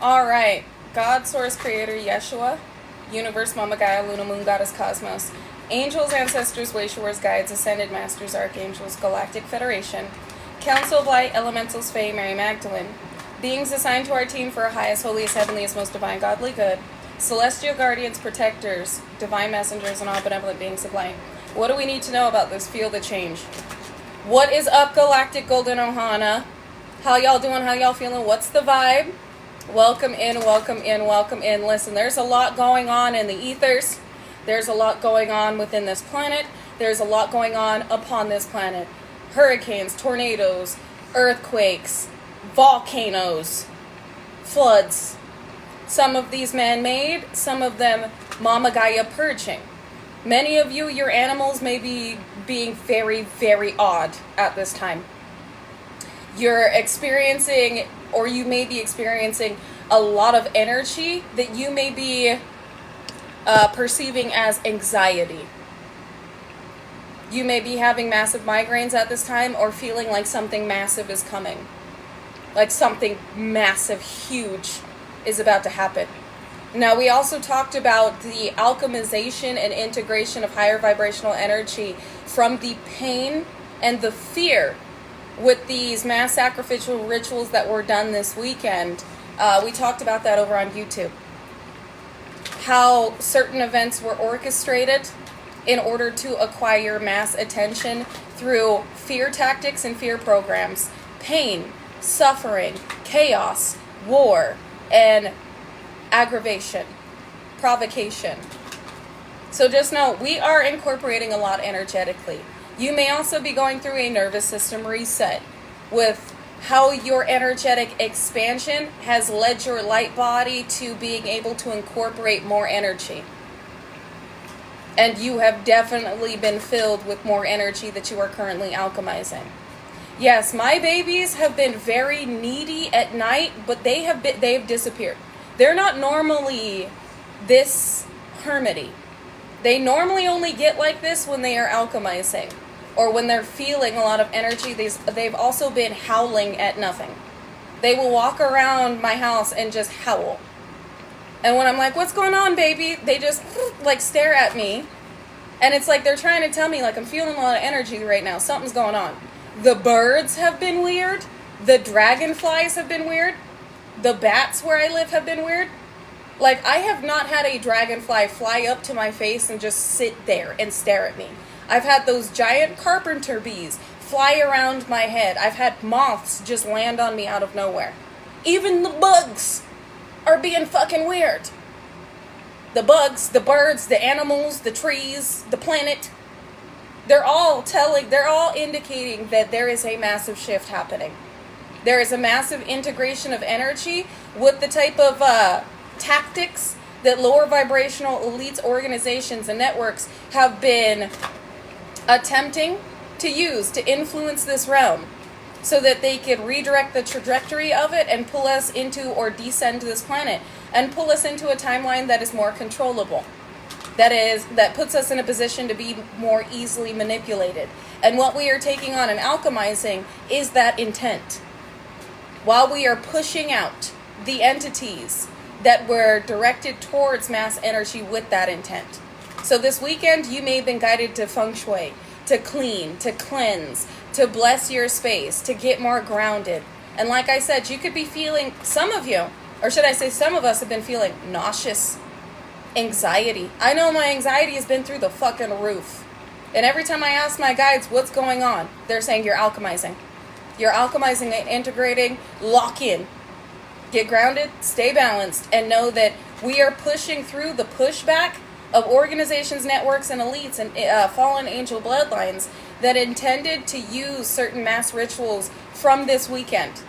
Alright. God, Source, Creator, Yeshua. Universe, Mama Gaia, Luna, Moon, Goddess, Cosmos. Angels, Ancestors, Wayshowers, Guides, Ascended Masters, Archangels, Galactic Federation. Council of Light, Elementals, Fae, Mary Magdalene. Beings assigned to our team for our highest, holiest, heavenliest, most divine, godly good. Celestial guardians, protectors, divine messengers, and all benevolent beings of light. What do we need to know about this field of change? What is up, Galactic Golden Ohana? How y'all doing? How y'all feeling? What's the vibe? Welcome in, welcome in, welcome in. Listen, there's a lot going on in the ethers. There's a lot going on within this planet. There's a lot going on upon this planet. Hurricanes, tornadoes, earthquakes, volcanoes, floods. Some of these man-made, some of them Mama Gaia purging. Many of you, your animals may be being very, very odd at this time. You're experiencing, or you may be experiencing, a lot of energy that you may be perceiving as anxiety. You may be having massive migraines at this time, or feeling like something massive is coming. Like something massive, huge is about to happen. Now, we also talked about the alchemization and integration of higher vibrational energy from the pain and the fear with these mass sacrificial rituals that were done this weekend. We talked about that over on YouTube. How certain events were orchestrated in order to acquire mass attention through fear tactics and fear programs, pain, suffering, chaos, war, and aggravation, provocation. So just know, we are incorporating a lot energetically. You may also be going through a nervous system reset with how your energetic expansion has led your light body to being able to incorporate more energy. And you have definitely been filled with more energy that you are currently alchemizing. Yes, my babies have been very needy at night, but they've disappeared. They're not normally this hermity. They normally only get like this when they are alchemizing, or when they're feeling a lot of energy. They've also been howling at nothing. They will walk around my house and just howl. And when I'm like, what's going on, baby? They just like stare at me. And it's like they're trying to tell me, like, I'm feeling a lot of energy right now. Something's going on. The birds have been weird. The dragonflies have been weird. The bats where I live have been weird. Like, I have not had a dragonfly fly up to my face and just sit there and stare at me. I've had those giant carpenter bees fly around my head. I've had moths just land on me out of nowhere. Even the bugs are being fucking weird. The bugs, the birds, the animals, the trees, the planet. They're all indicating that there is a massive shift happening. There is a massive integration of energy with the type of tactics that lower vibrational elites, organizations, and networks have been attempting to use to influence this realm so that they could redirect the trajectory of it and pull us into, or descend to this planet, and pull us into a timeline that is more controllable. That puts us in a position to be more easily manipulated. And what we are taking on and alchemizing is that intent. While we are pushing out the entities that were directed towards mass energy with that intent. So this weekend, you may have been guided to feng shui, to clean, to cleanse, to bless your space, to get more grounded. And like I said, you could be feeling, some of you, or should I say some of us have been feeling nauseous, anxiety. I know my anxiety has been through the fucking roof. And every time I ask my guides what's going on, they're saying you're alchemizing. You're alchemizing and integrating. Lock in. Get grounded, stay balanced, and know that we are pushing through the pushback of organizations, networks, and elites and fallen angel bloodlines that intended to use certain mass rituals from this weekend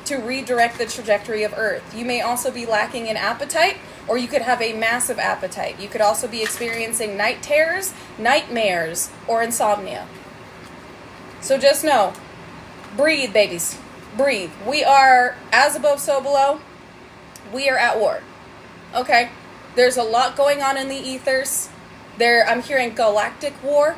to redirect the trajectory of Earth. You may also be lacking in appetite, or you could have a massive appetite. You could also be experiencing night terrors, nightmares, or insomnia. So just know, breathe, babies. Breathe. We are, as above, so below. We are at war. Okay? There's a lot going on in the ethers. I'm hearing galactic war.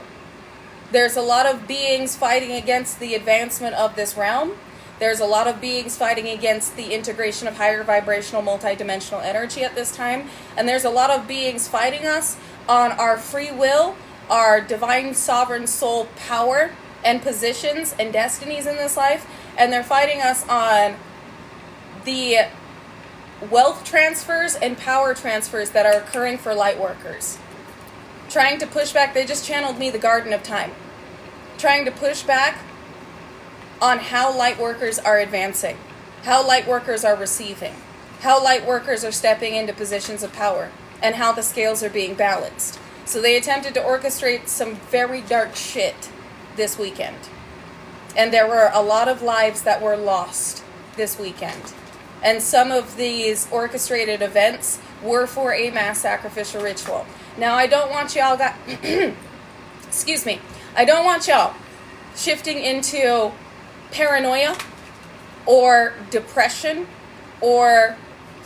There's a lot of beings fighting against the advancement of this realm. There's a lot of beings fighting against the integration of higher vibrational multidimensional energy at this time. And there's a lot of beings fighting us on our free will, our divine sovereign soul power and positions and destinies in this life. And they're fighting us on the wealth transfers and power transfers that are occurring for light workers. Trying to push back, they just channeled me the Garden of Time. Trying to push back on how light workers are advancing, how light workers are receiving, how light workers are stepping into positions of power, and how the scales are being balanced. So they attempted to orchestrate some very dark shit this weekend. And there were a lot of lives that were lost this weekend. And some of these orchestrated events were for a mass sacrificial ritual. Now, I don't want y'all excuse me. I don't want y'all shifting into paranoia or depression or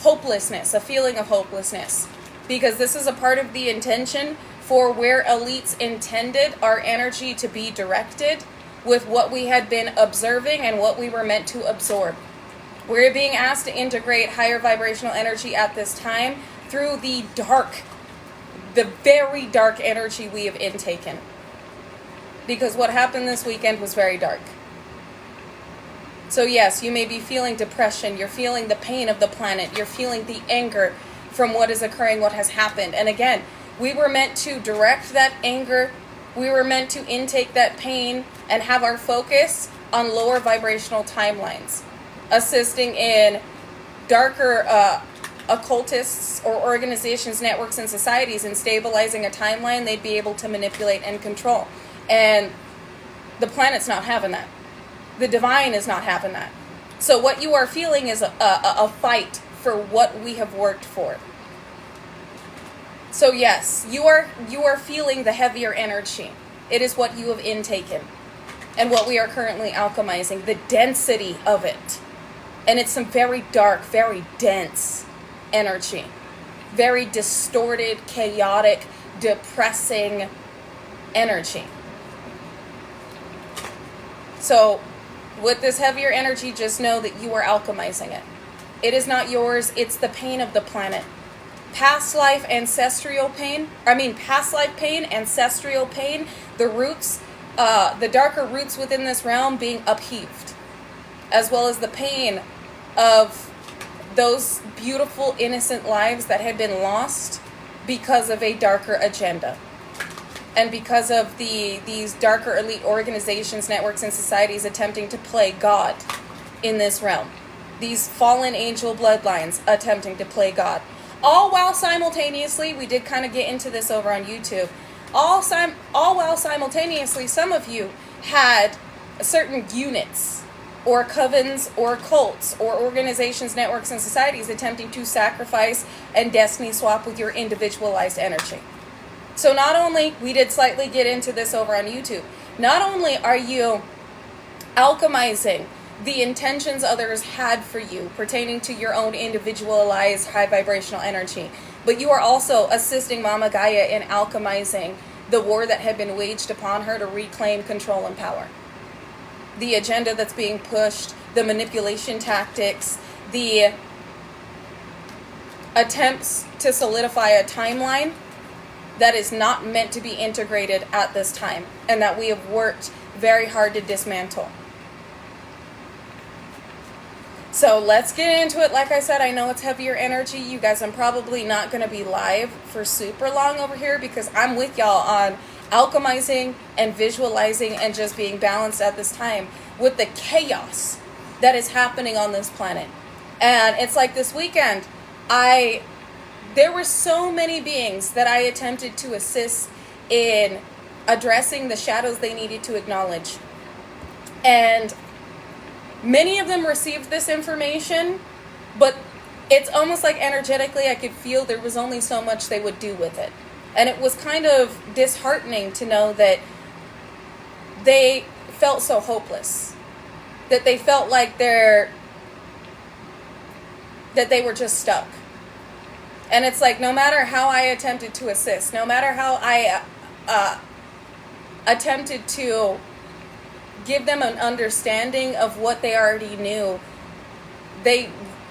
hopelessness, a feeling of hopelessness, because this is a part of the intention for where elites intended our energy to be directed with what we had been observing and what we were meant to absorb. We're being asked to integrate higher vibrational energy at this time through the very dark energy we have intaken, because what happened this weekend was very dark. So yes, you may be feeling depression, you're feeling the pain of the planet, you're feeling the anger from what is occurring, what has happened. And again, we were meant to direct that anger, we were meant to intake that pain and have our focus on lower vibrational timelines, assisting in darker occultists or organizations, networks, and societies in stabilizing a timeline they'd be able to manipulate and control. And the planet's not having that. The divine is not having that. So what you are feeling is a fight for what we have worked for. So yes, you are feeling the heavier energy. It is what you have intaken and what we are currently alchemizing, the density of it. And it's some very dark, very dense energy. Very distorted, chaotic, depressing energy. So with this heavier energy, just know that you are alchemizing it. It is not yours, it's the pain of the planet. Past life ancestral pain, ancestral pain, the roots, the darker roots within this realm being upheaved, as well as the pain of those beautiful, innocent lives that had been lost because of a darker agenda. And because of these darker elite organizations, networks, and societies attempting to play God in this realm. These fallen angel bloodlines attempting to play God. All while simultaneously, we did kind of get into this over on YouTube, all while simultaneously some of you had certain units or covens or cults or organizations, networks, and societies attempting to sacrifice and destiny swap with your individualized energy. So not only, we did slightly get into this over on YouTube, not only are you alchemizing the intentions others had for you pertaining to your own individualized high vibrational energy, but you are also assisting Mama Gaia in alchemizing the war that had been waged upon her to reclaim control and power. The agenda that's being pushed, the manipulation tactics, the attempts to solidify a timeline that is not meant to be integrated at this time, and that we have worked very hard to dismantle. So let's get into it. Like I said, I know it's heavier energy. You guys, I'm probably not going to be live for super long over here because I'm with y'all on alchemizing and visualizing and just being balanced at this time with the chaos that is happening on this planet. And it's like this weekend, there were so many beings that I attempted to assist in addressing the shadows they needed to acknowledge. And many of them received this information, but it's almost like energetically I could feel there was only so much they would do with it. And it was kind of disheartening to know that they felt so hopeless. That they felt like that they were just stuck. And it's like, no matter how I attempted to assist, no matter how I attempted to give them an understanding of what they already knew. They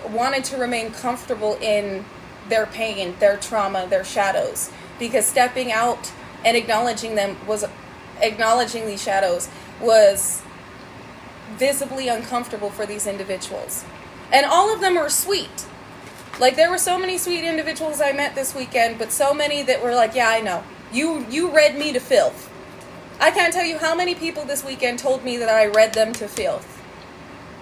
wanted to remain comfortable in their pain, their trauma, their shadows, because stepping out and acknowledging these shadows was visibly uncomfortable for these individuals. And all of them were sweet. Like, there were so many sweet individuals I met this weekend, but so many that were like, yeah, I know. You read me to filth. I can't tell you how many people this weekend told me that I read them to filth.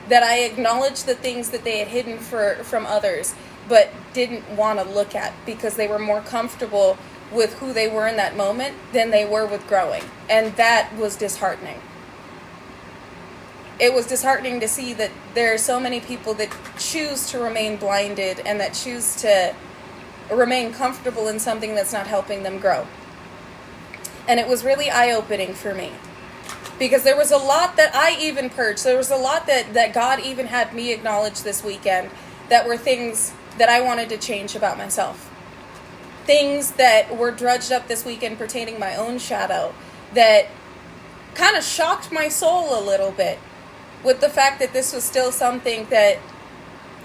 That I acknowledged the things that they had hidden from others, but didn't want to look at because they were more comfortable with who they were in that moment than they were with growing. And that was disheartening. It was disheartening to see that there are so many people that choose to remain blinded and that choose to remain comfortable in something that's not helping them grow. And it was really eye-opening for me. Because there was a lot that I even purged. There was a lot that God even had me acknowledge this weekend that were things that I wanted to change about myself. Things that were drudged up this weekend pertaining my own shadow that kind of shocked my soul a little bit with the fact that this was still something that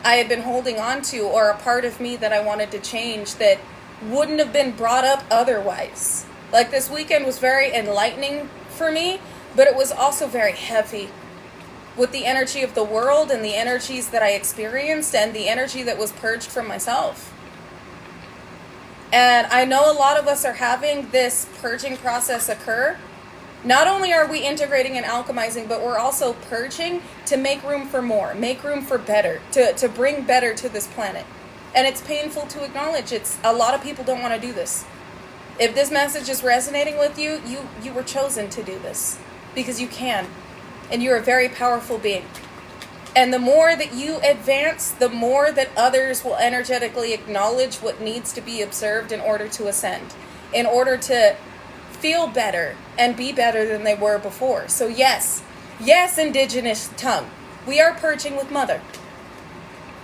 I had been holding on to, or a part of me that I wanted to change that wouldn't have been brought up otherwise. Like, this weekend was very enlightening for me, but it was also very heavy with the energy of the world and the energies that I experienced and the energy that was purged from myself. And I know a lot of us are having this purging process occur. Not only are we integrating and alchemizing, but we're also purging to make room for more, make room for better, to bring better to this planet. And it's painful to acknowledge. A lot of people don't want to do this. If this message is resonating with you, you were chosen to do this because you can. And you're a very powerful being. And the more that you advance, the more that others will energetically acknowledge what needs to be observed in order to ascend, in order to feel better and be better than they were before. So yes, indigenous tongue, we are purging with Mother.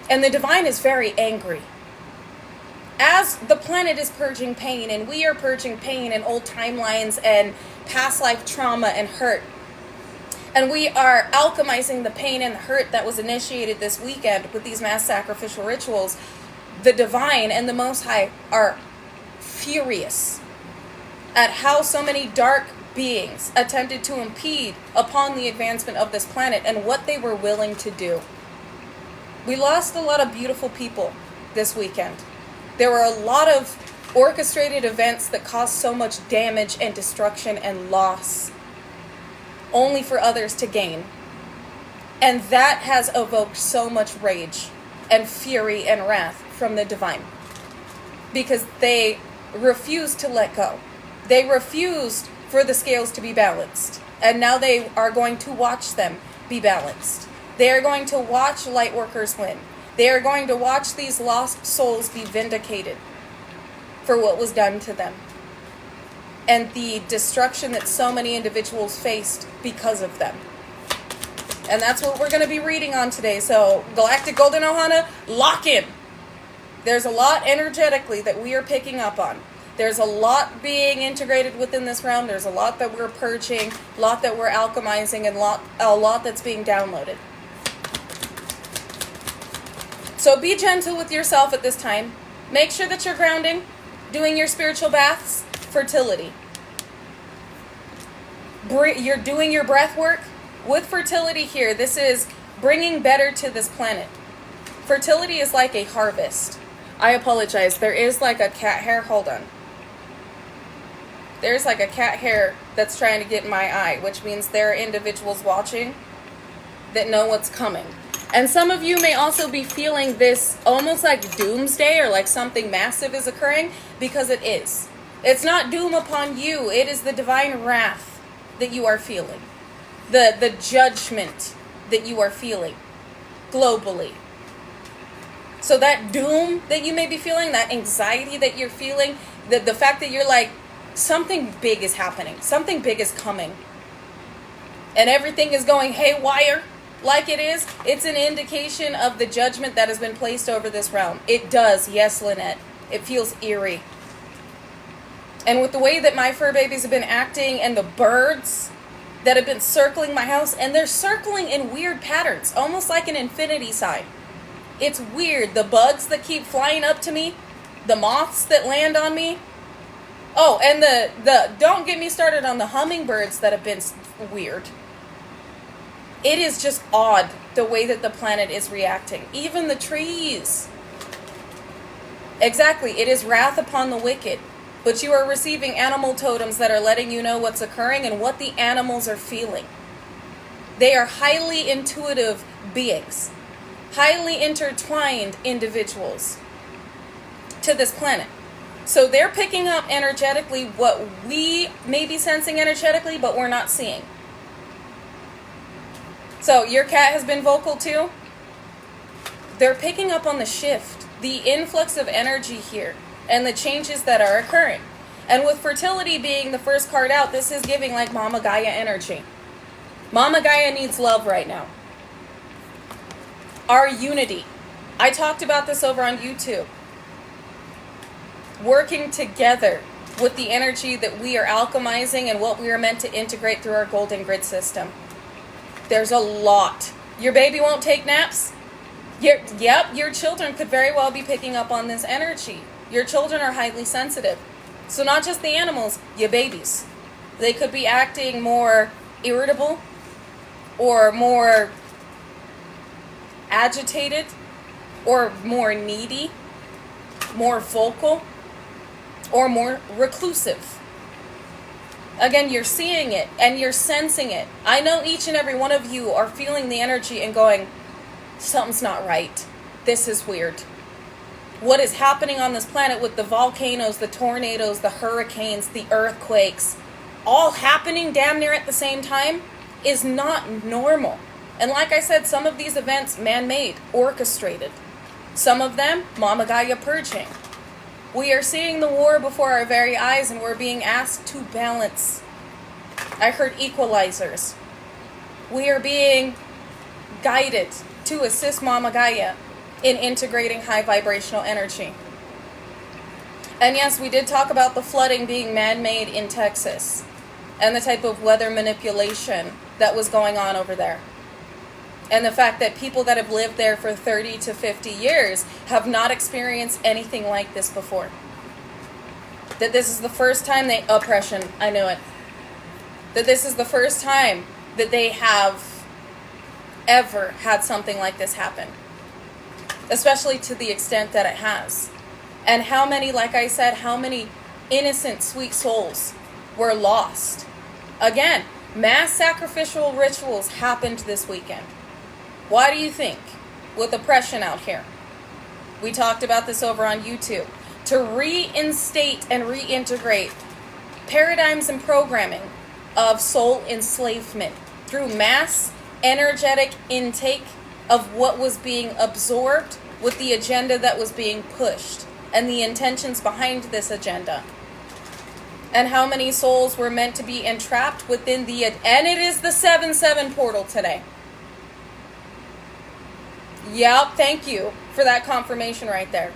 And the divine is very angry. As the planet is purging pain, and we are purging pain and old timelines and past life trauma and hurt, and we are alchemizing the pain and the hurt that was initiated this weekend with these mass sacrificial rituals, the divine and the Most High are furious at how so many dark beings attempted to impede upon the advancement of this planet and what they were willing to do. We lost a lot of beautiful people this weekend. There were a lot of orchestrated events that caused so much damage and destruction and loss, only for others to gain. And that has evoked so much rage and fury and wrath from the divine, because they refused to let go. They refused for the scales to be balanced. And now they are going to watch them be balanced. They are going to watch light workers win. They are going to watch these lost souls be vindicated for what was done to them. And the destruction that so many individuals faced because of them. And that's what we're going to be reading on today. So, Galactic Golden Ohana, lock in. There's a lot energetically that we are picking up on. There's a lot being integrated within this realm. There's a lot that we're purging, a lot that we're alchemizing, and a lot that's being downloaded. So be gentle with yourself at this time. Make sure that you're grounding, doing your spiritual baths, fertility. You're doing your breath work with fertility here. This is bringing better to this planet. Fertility is like a harvest. I apologize. There is like a cat hair. Hold on. There's like a cat hair that's trying to get in my eye, which means there are individuals watching that know what's coming. And some of you may also be feeling this almost like doomsday or like something massive is occurring, because it is. It's not doom upon you. It is the divine wrath that you are feeling. The judgment that you are feeling globally. So that doom that you may be feeling, that anxiety that you're feeling, the fact that you're like, something big is happening. Something big is coming. And everything is going haywire like it is. It's an indication of the judgment that has been placed over this realm. It does, yes, Lynette. It feels eerie. And with the way that my fur babies have been acting and the birds that have been circling my house, and they're circling in weird patterns, almost like an infinity sign. It's weird. The bugs that keep flying up to me, the moths that land on me. Oh, and the don't get me started on the hummingbirds that have been weird. It is just odd the way that the planet is reacting. Even the trees. Exactly, it is wrath upon the wicked. But you are receiving animal totems that are letting you know what's occurring and what the animals are feeling. They are highly intuitive beings. Highly intertwined individuals to this planet. So they're picking up energetically what we may be sensing energetically, but we're not seeing. So your cat has been vocal too. They're picking up on the shift, the influx of energy here, and the changes that are occurring. And with fertility being the first card out, this is giving like Mama Gaia energy. Mama Gaia needs love right now. Our unity. I talked about this over on YouTube. Working together with the energy that we are alchemizing and what we are meant to integrate through our golden grid system. There's a lot. Your baby won't take naps? Your children could very well be picking up on this energy. Your children are highly sensitive. So not just the animals, your babies. They could be acting more irritable or more agitated or more needy, more vocal, or more reclusive. Again, you're seeing it and you're sensing it. I know each and every one of you are feeling the energy and going, something's not right. This is weird. What is happening on this planet with the volcanoes, the tornadoes, the hurricanes, the earthquakes, all happening damn near at the same time is not normal. And like I said, some of these events man-made, orchestrated. Some of them, Mama Gaia purging. We are seeing the war before our very eyes and we're being asked to balance. I heard equalizers. We are being guided to assist Mama Gaia in integrating high vibrational energy. And yes, we did talk about the flooding being man-made in Texas and the type of weather manipulation that was going on over there. And the fact that people that have lived there for 30 to 50 years have not experienced anything like this before. That this is the first time oppression, I knew it. That this is the first time that they have ever had something like this happen. Especially to the extent that it has. And how many, like I said, how many innocent, sweet souls were lost. Again, mass sacrificial rituals happened this weekend. Why do you think? With oppression out here. We talked about this over on YouTube. To reinstate and reintegrate paradigms and programming of soul enslavement through mass energetic intake of what was being absorbed with the agenda that was being pushed and the intentions behind this agenda. And how many souls were meant to be entrapped within the... And it is the 7-7 portal today. Yep, thank you for that confirmation right there.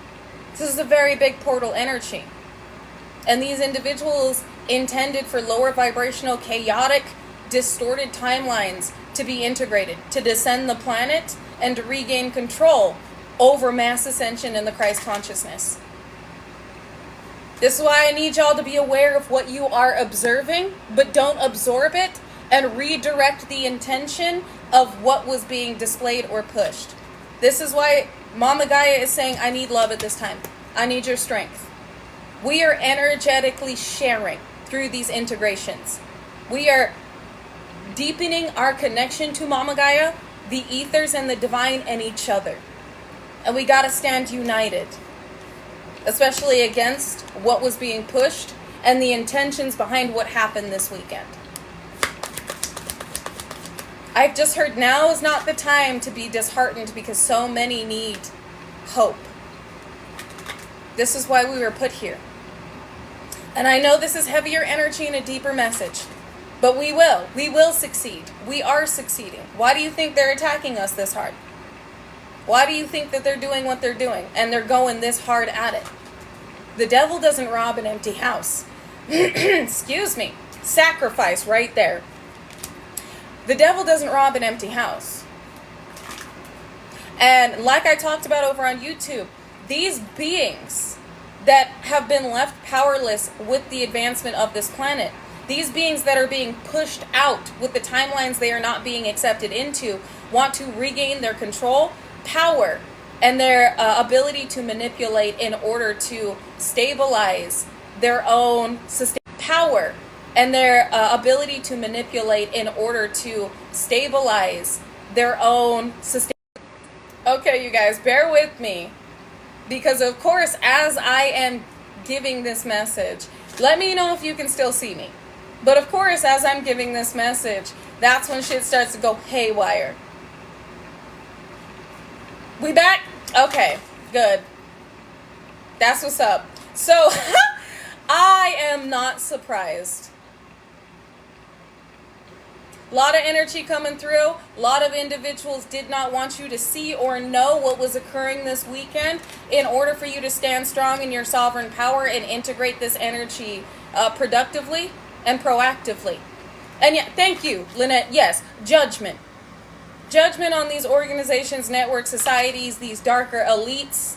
This is a very big portal energy. And these individuals intended for lower vibrational, chaotic, distorted timelines to be integrated, to descend the planet, and to regain control over mass ascension in the Christ consciousness. This is why I need y'all to be aware of what you are observing, but don't absorb it and redirect the intention of what was being displayed or pushed. This is why Mama Gaia is saying, I need love at this time. I need your strength. We are energetically sharing through these integrations. We are deepening our connection to Mama Gaia, the ethers and the divine, and each other. And we got to stand united, especially against what was being pushed and the intentions behind what happened this weekend. I've just heard now is not the time to be disheartened because so many need hope. This is why we were put here. And I know this is heavier energy and a deeper message, but we will succeed. We are succeeding. Why do you think they're attacking us this hard? Why do you think that they're doing what they're doing and they're going this hard at it? The devil doesn't rob an empty house. Excuse me. Sacrifice right there. The devil doesn't rob an empty house. And like I talked about over on YouTube, these beings that have been left powerless with the advancement of this planet, these beings that are being pushed out with the timelines they are not being accepted into, want to regain their control, power, and their ability to manipulate in order to stabilize their own power, and their ability to manipulate in order to stabilize their own Okay, you guys, bear with me, because of course, as I am giving this message, let me know if you can still see me. But of course, as I'm giving this message, that's when shit starts to go haywire. We back? Okay, good. That's what's up. So, I am not surprised. A lot of energy coming through. A lot of individuals did not want you to see or know what was occurring this weekend in order for you to stand strong in your sovereign power and integrate this energy productively and proactively. And yeah, thank you, Lynette. Yes, judgment. Judgment on these organizations, networks, societies, these darker elites,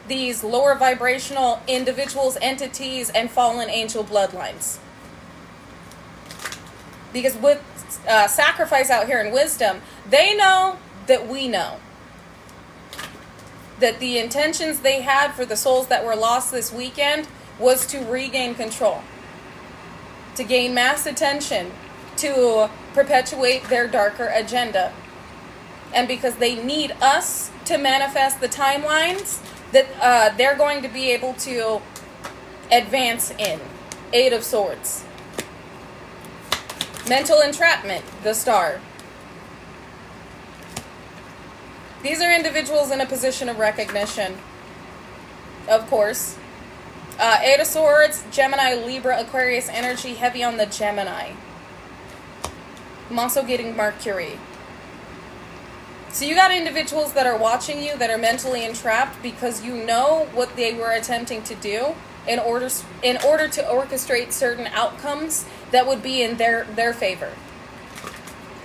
these lower vibrational individuals, entities, and fallen angel bloodlines. Because with sacrifice out here in wisdom, they know that we know that the intentions they had for the souls that were lost this weekend was to regain control, to gain mass attention, to perpetuate their darker agenda. And because they need us to manifest the timelines that they're going to be able to advance in. Eight of Swords. Mental entrapment, the Star. These are individuals in a position of recognition, of course. Eight of Swords, Gemini, Libra, Aquarius energy, heavy on the Gemini. I'm also getting Mercury. So you got individuals that are watching you that are mentally entrapped because you know what they were attempting to do in order to orchestrate certain outcomes that would be in their favor.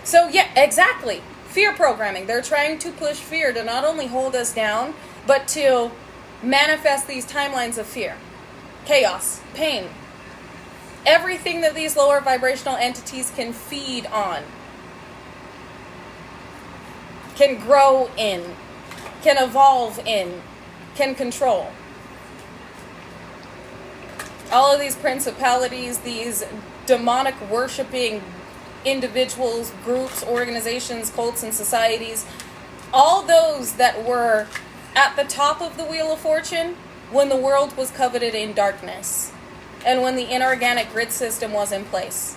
So yeah, exactly. Fear programming. They're trying to push fear to not only hold us down, but to manifest these timelines of fear. Chaos, pain. Everything that these lower vibrational entities can feed on, can grow in, can evolve in, can control. All of these principalities, these demonic worshipping individuals, groups, organizations, cults, and societies, all those that were at the top of the Wheel of Fortune when the world was coveted in darkness and when the inorganic grid system was in place.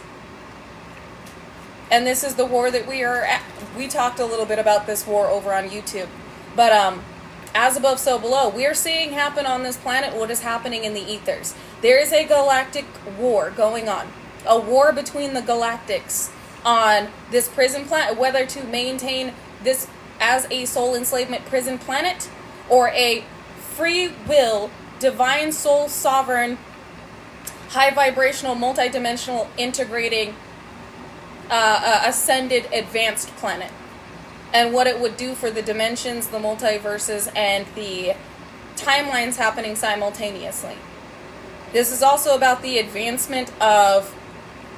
And this is the war that we are at. We talked a little bit about this war over on YouTube. But as above, so below. We are seeing happen on this planet what is happening in the ethers. There is a galactic war going on. A war between the galactics on this prison planet, whether to maintain this as a soul enslavement prison planet or a free will, divine soul sovereign, high vibrational, multidimensional, integrating, ascended, advanced planet. And what it would do for the dimensions, the multiverses, and the timelines happening simultaneously. This is also about the advancement of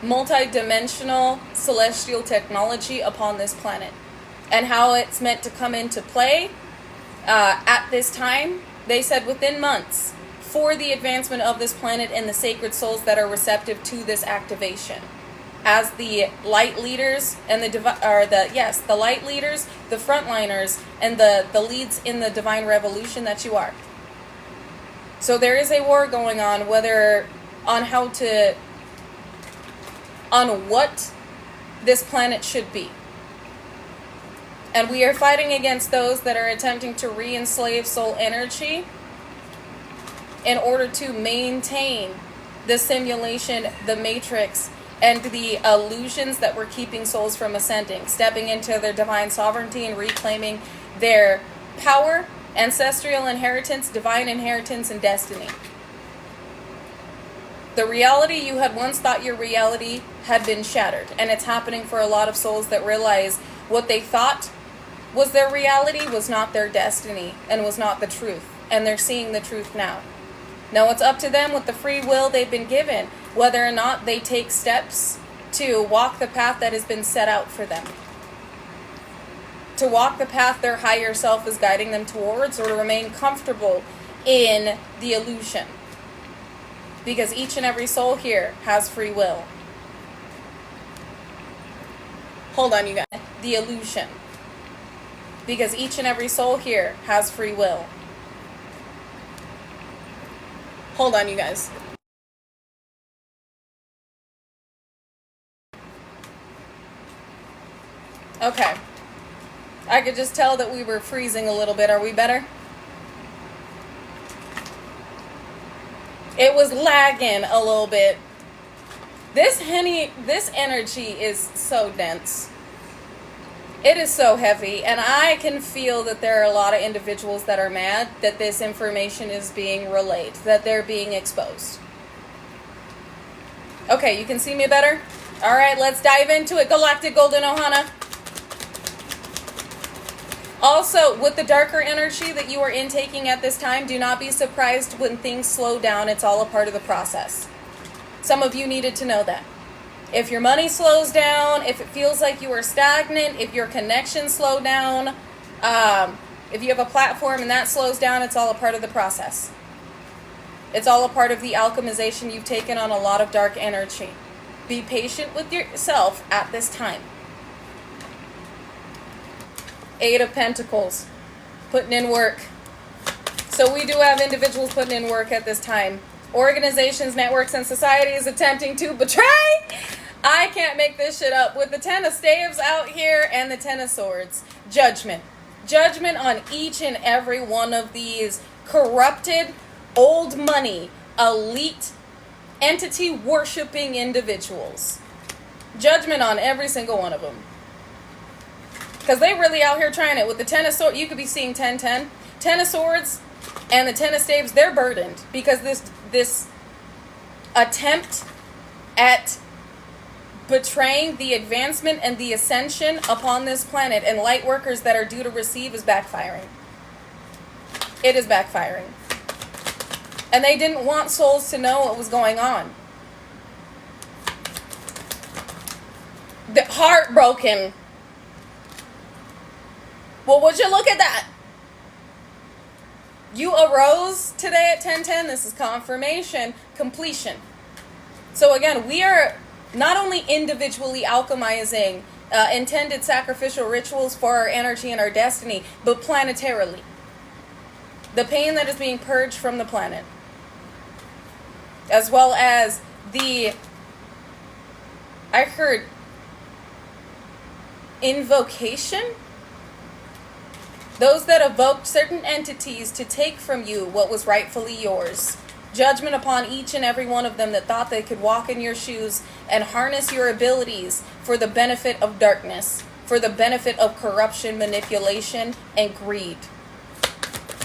multidimensional celestial technology upon this planet and how it's meant to come into play at this time. They said within months for the advancement of this planet and the sacred souls that are receptive to this activation. As the light leaders and the light leaders, the frontliners, and the leads in the divine revolution that you are. So there is a war going on, on what this planet should be. And we are fighting against those that are attempting to re-enslave soul energy in order to maintain the simulation, the matrix, and the illusions that were keeping souls from ascending, stepping into their divine sovereignty and reclaiming their power, ancestral inheritance, divine inheritance, and destiny. The reality you had once thought your reality had been shattered. And it's happening for a lot of souls that realize what they thought was their reality was not their destiny and was not the truth. And they're seeing the truth now. Now it's up to them with the free will they've been given, whether or not they take steps to walk the path that has been set out for them. To walk the path their higher self is guiding them towards, or to remain comfortable in the illusion. Because each and every soul here has free will. Hold on, you guys. The illusion. Because each and every soul here has free will. Hold on, you guys. Okay. I could just tell that we were freezing a little bit. Are we better? It was lagging a little bit. This energy is so dense. It is so heavy, and I can feel that there are a lot of individuals that are mad that this information is being relayed, that they're being exposed. Okay, you can see me better? Alright, let's dive into it. Galactic Golden Ohana. Also, with the darker energy that you are intaking at this time, do not be surprised when things slow down. It's all a part of the process. Some of you needed to know that. If your money slows down, if it feels like you are stagnant, if your connections slow down, if you have a platform and that slows down, it's all a part of the process. It's all a part of the alchemization you've taken on a lot of dark energy. Be patient with yourself at this time. Eight of Pentacles, putting in work. So we do have individuals putting in work at this time. Organizations, networks, and societies attempting to betray. I can't make this shit up. With the Ten of Staves out here and the Ten of Swords. Judgment. Judgment on each and every one of these corrupted, old money, elite, entity worshipping individuals. Judgment on every single one of them. Because they really out here trying it. With the Ten of Swords, you could be seeing 10-10. Ten of Swords and the Ten of Staves, they're burdened. Because this attempt at betraying the advancement and the ascension upon this planet and light workers that are due to receive is backfiring. It is backfiring. And they didn't want souls to know what was going on. The heartbroken. Well, would you look at that? You arose today at 10:10. This is confirmation, completion. So again, we are not only individually alchemizing intended sacrificial rituals for our energy and our destiny, but planetarily. The pain that is being purged from the planet. As well as I heard invocation. Those that evoked certain entities to take from you what was rightfully yours. Judgment upon each and every one of them that thought they could walk in your shoes and harness your abilities for the benefit of darkness, for the benefit of corruption, manipulation, and greed.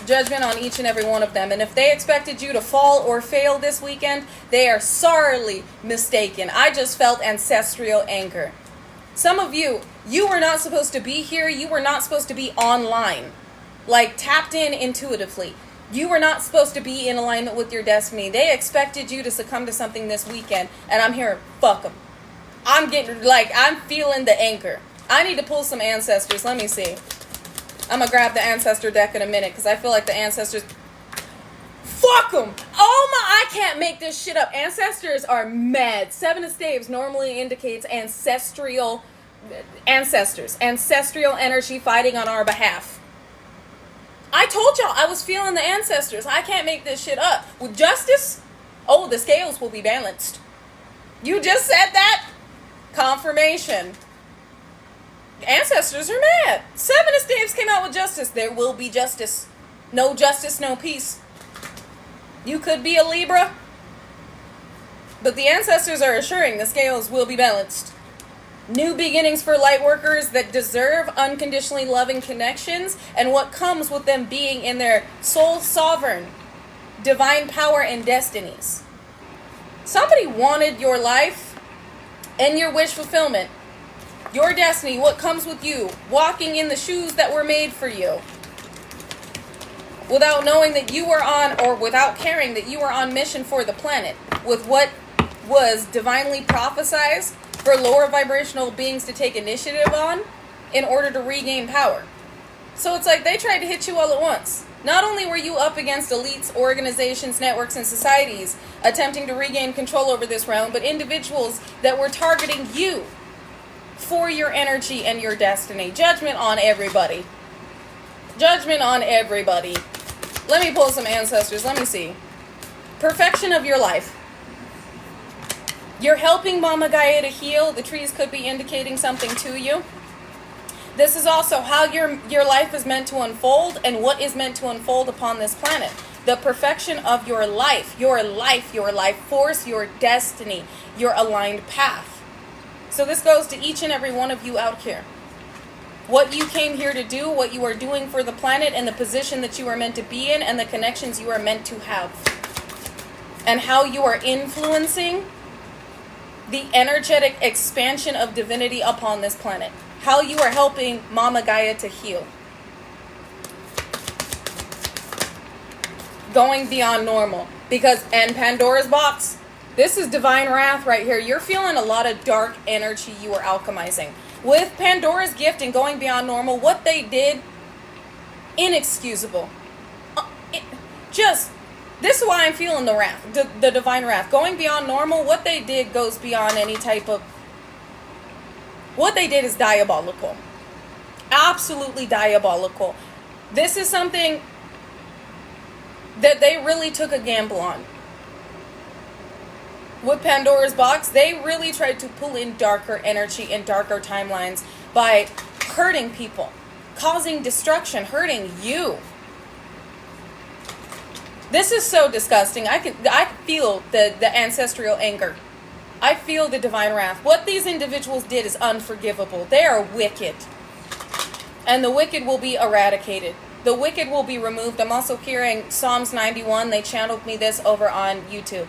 Judgment on each and every one of them. And if they expected you to fall or fail this weekend, they are sorely mistaken. I just felt ancestral anger. Some of you were not supposed to be here. You were not supposed to be online, like tapped in intuitively. You were not supposed to be in alignment with your destiny. They expected you to succumb to something this weekend, and I'm here, fuck them. I'm feeling the anchor. I need to pull some ancestors. Let me see. I'm gonna grab the ancestor deck in a minute, because I feel like the ancestors, fuck them. Oh my, I can't make this shit up. Ancestors are mad. Seven of Staves normally indicates ancestral energy fighting on our behalf. I told y'all I was feeling the ancestors. I can't make this shit up. With justice, the scales will be balanced. You just said that? Confirmation. Ancestors are mad. Seven of Staves came out with justice. There will be justice. No justice, no peace. You could be a Libra, but the ancestors are assuring the scales will be balanced. New beginnings for light workers that deserve unconditionally loving connections and what comes with them being in their soul sovereign, divine power and destinies. Somebody wanted your life and your wish fulfillment, your destiny, what comes with you, walking in the shoes that were made for you, without knowing that you were on, or without caring that you were on mission for the planet, with what was divinely prophesized for lower vibrational beings to take initiative on in order to regain power. So it's like they tried to hit you all at once. Not only were you up against elites, organizations, networks, and societies attempting to regain control over this realm, but individuals that were targeting you for your energy and your destiny. Judgment on everybody. Judgment on everybody. Let me pull some ancestors. Let me see. Perfection of your life. You're helping Mama Gaia to heal. The trees could be indicating something to you. This is also how your life is meant to unfold and what is meant to unfold upon this planet. The perfection of your life force, your destiny, your aligned path. So this goes to each and every one of you out here. What you came here to do, what you are doing for the planet, and the position that you are meant to be in, and the connections you are meant to have. And how you are influencing the energetic expansion of divinity upon this planet. How you are helping Mama Gaia to heal. Going beyond normal. Because, and Pandora's box, this is divine wrath right here. You're feeling a lot of dark energy you are alchemizing. With Pandora's gift and going beyond normal, what they did, inexcusable. This is why I'm feeling the wrath, the divine wrath. Going beyond normal, what they did goes beyond any type of... What they did is diabolical. Absolutely diabolical. This is something that they really took a gamble on. With Pandora's box, they really tried to pull in darker energy and darker timelines by hurting people, causing destruction, hurting you. This is so disgusting. I feel the ancestral anger. I feel the divine wrath. What these individuals did is unforgivable. They are wicked. And the wicked will be eradicated. The wicked will be removed. I'm also hearing Psalms 91. They channeled me this over on YouTube.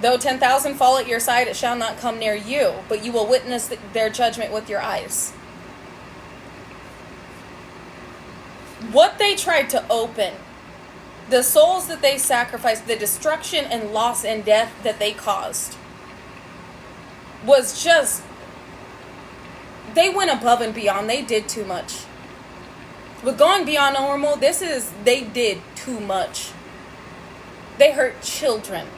Though 10,000 fall at your side, it shall not come near you, but you will witness their judgment with your eyes. What they tried to open, the souls that they sacrificed, the destruction and loss and death that they caused, was just, they went above and beyond. They did too much. With going beyond normal, they did too much. They hurt children.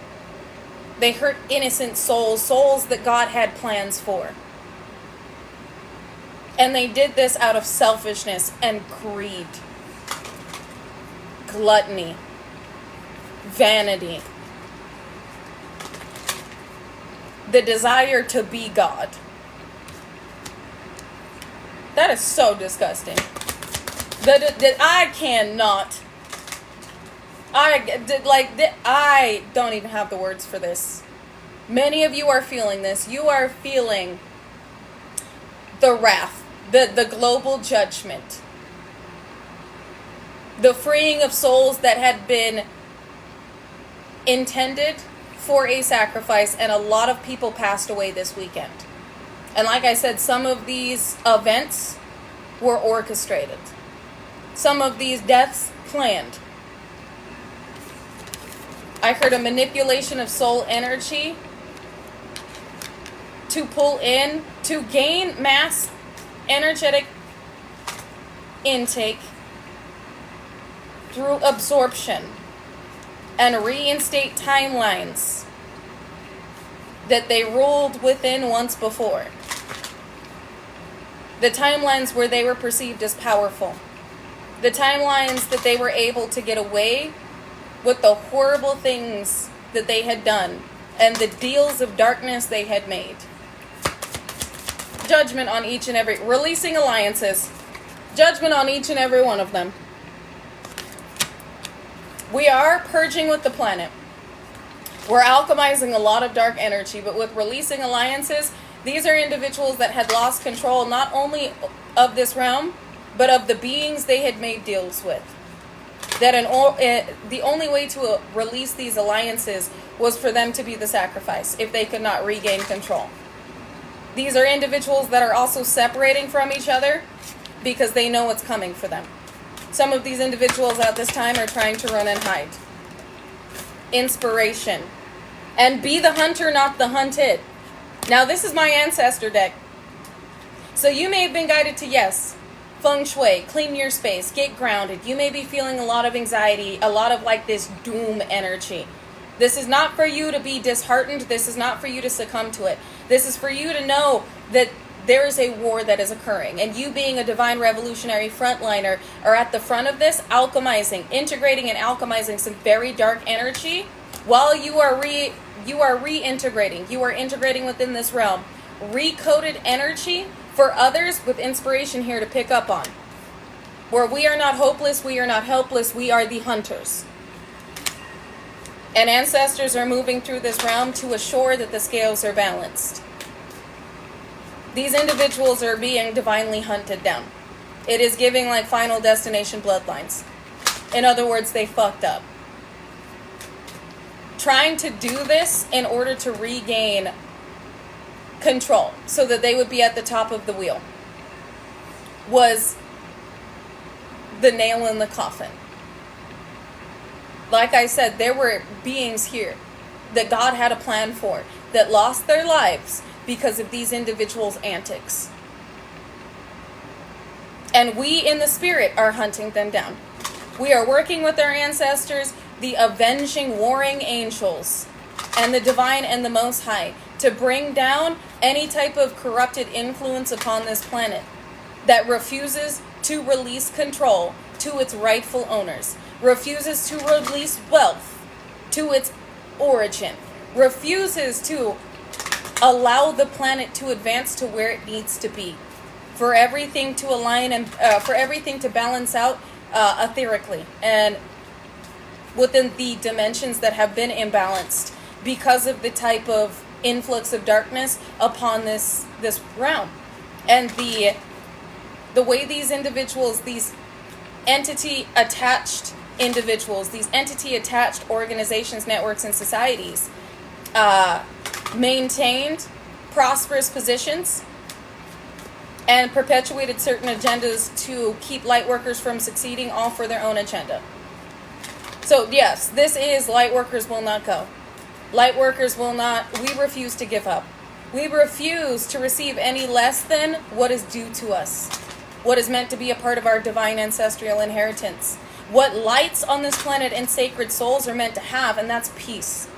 They hurt innocent souls that God had plans for. And they did this out of selfishness and greed, gluttony, vanity, the desire to be God. That is so disgusting. That I cannot. I don't even have the words for this. Many of you are feeling this. You are feeling the wrath, the global judgment, the freeing of souls that had been intended for a sacrifice, and a lot of people passed away this weekend. And like I said, some of these events were orchestrated. Some of these deaths planned. I heard a manipulation of soul energy to pull in, to gain mass energetic intake through absorption and reinstate timelines that they ruled within once before. The timelines where they were perceived as powerful. The timelines that they were able to get away with the horrible things that they had done and the deals of darkness they had made. Judgment on each and every... Releasing alliances. Judgment on each and every one of them. We are purging with the planet. We're alchemizing a lot of dark energy, but with releasing alliances, these are individuals that had lost control not only of this realm, but of the beings they had made deals with. That the only way to release these alliances was for them to be the sacrifice if they could not regain control. These are individuals that are also separating from each other because they know what's coming for them. Some of these individuals at this time are trying to run and hide. Inspiration. And be the hunter, not the hunted. Now, this is my ancestor deck. So you may have been guided to, yes, feng shui, clean your space, get grounded. You may be feeling a lot of anxiety, a lot of like this doom energy. This is not for you to be disheartened. This is not for you to succumb to it. This is for you to know that there is a war that is occurring. And you being a divine revolutionary frontliner are at the front of this, alchemizing, integrating and alchemizing some very dark energy while you are reintegrating. You are integrating within this realm. Recoded energy for others with inspiration here to pick up on. Where we are not hopeless, we are not helpless, we are the hunters. And ancestors are moving through this realm to assure that the scales are balanced. These individuals are being divinely hunted down. It is giving like Final Destination bloodlines. In other words, they fucked up. Trying to do this in order to regain control so that they would be at the top of the wheel was the nail in the coffin. Like I said, there were beings here that God had a plan for that lost their lives because of these individuals' antics. And we in the spirit are hunting them down. We are working with our ancestors, the avenging, warring angels, and the divine and the Most High to bring down any type of corrupted influence upon this planet that refuses to release control to its rightful owners, refuses to release wealth to its origin, refuses to allow the planet to advance to where it needs to be, for everything to align and for everything to balance out etherically and within the dimensions that have been imbalanced because of the type of influx of darkness upon this realm. And the way these individuals, these entity-attached individuals, these entity-attached organizations, networks, and societies maintained prosperous positions and perpetuated certain agendas to keep light workers from succeeding, all for their own agenda. So yes, this is light workers will not go. Light workers will not, we refuse to give up. We refuse to receive any less than what is due to us. What is meant to be a part of our divine ancestral inheritance. What lights on this planet and sacred souls are meant to have, and that's peace.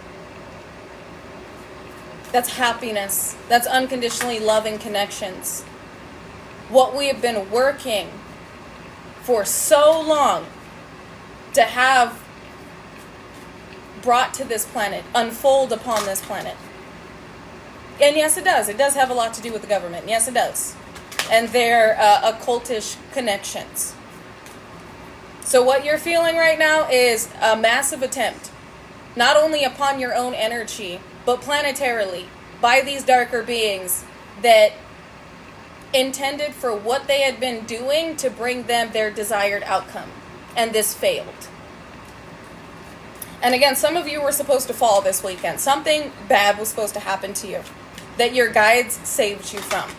That's happiness. That's unconditionally loving connections. What we have been working for so long to have brought to this planet, unfold upon this planet. And yes, it does. It does have a lot to do with the government. Yes, it does. And their occultish connections. So what you're feeling right now is a massive attempt, not only upon your own energy, but planetarily, by these darker beings that intended for what they had been doing to bring them their desired outcome. And this failed. And again, some of you were supposed to fall this weekend. Something bad was supposed to happen to you that your guides saved you from.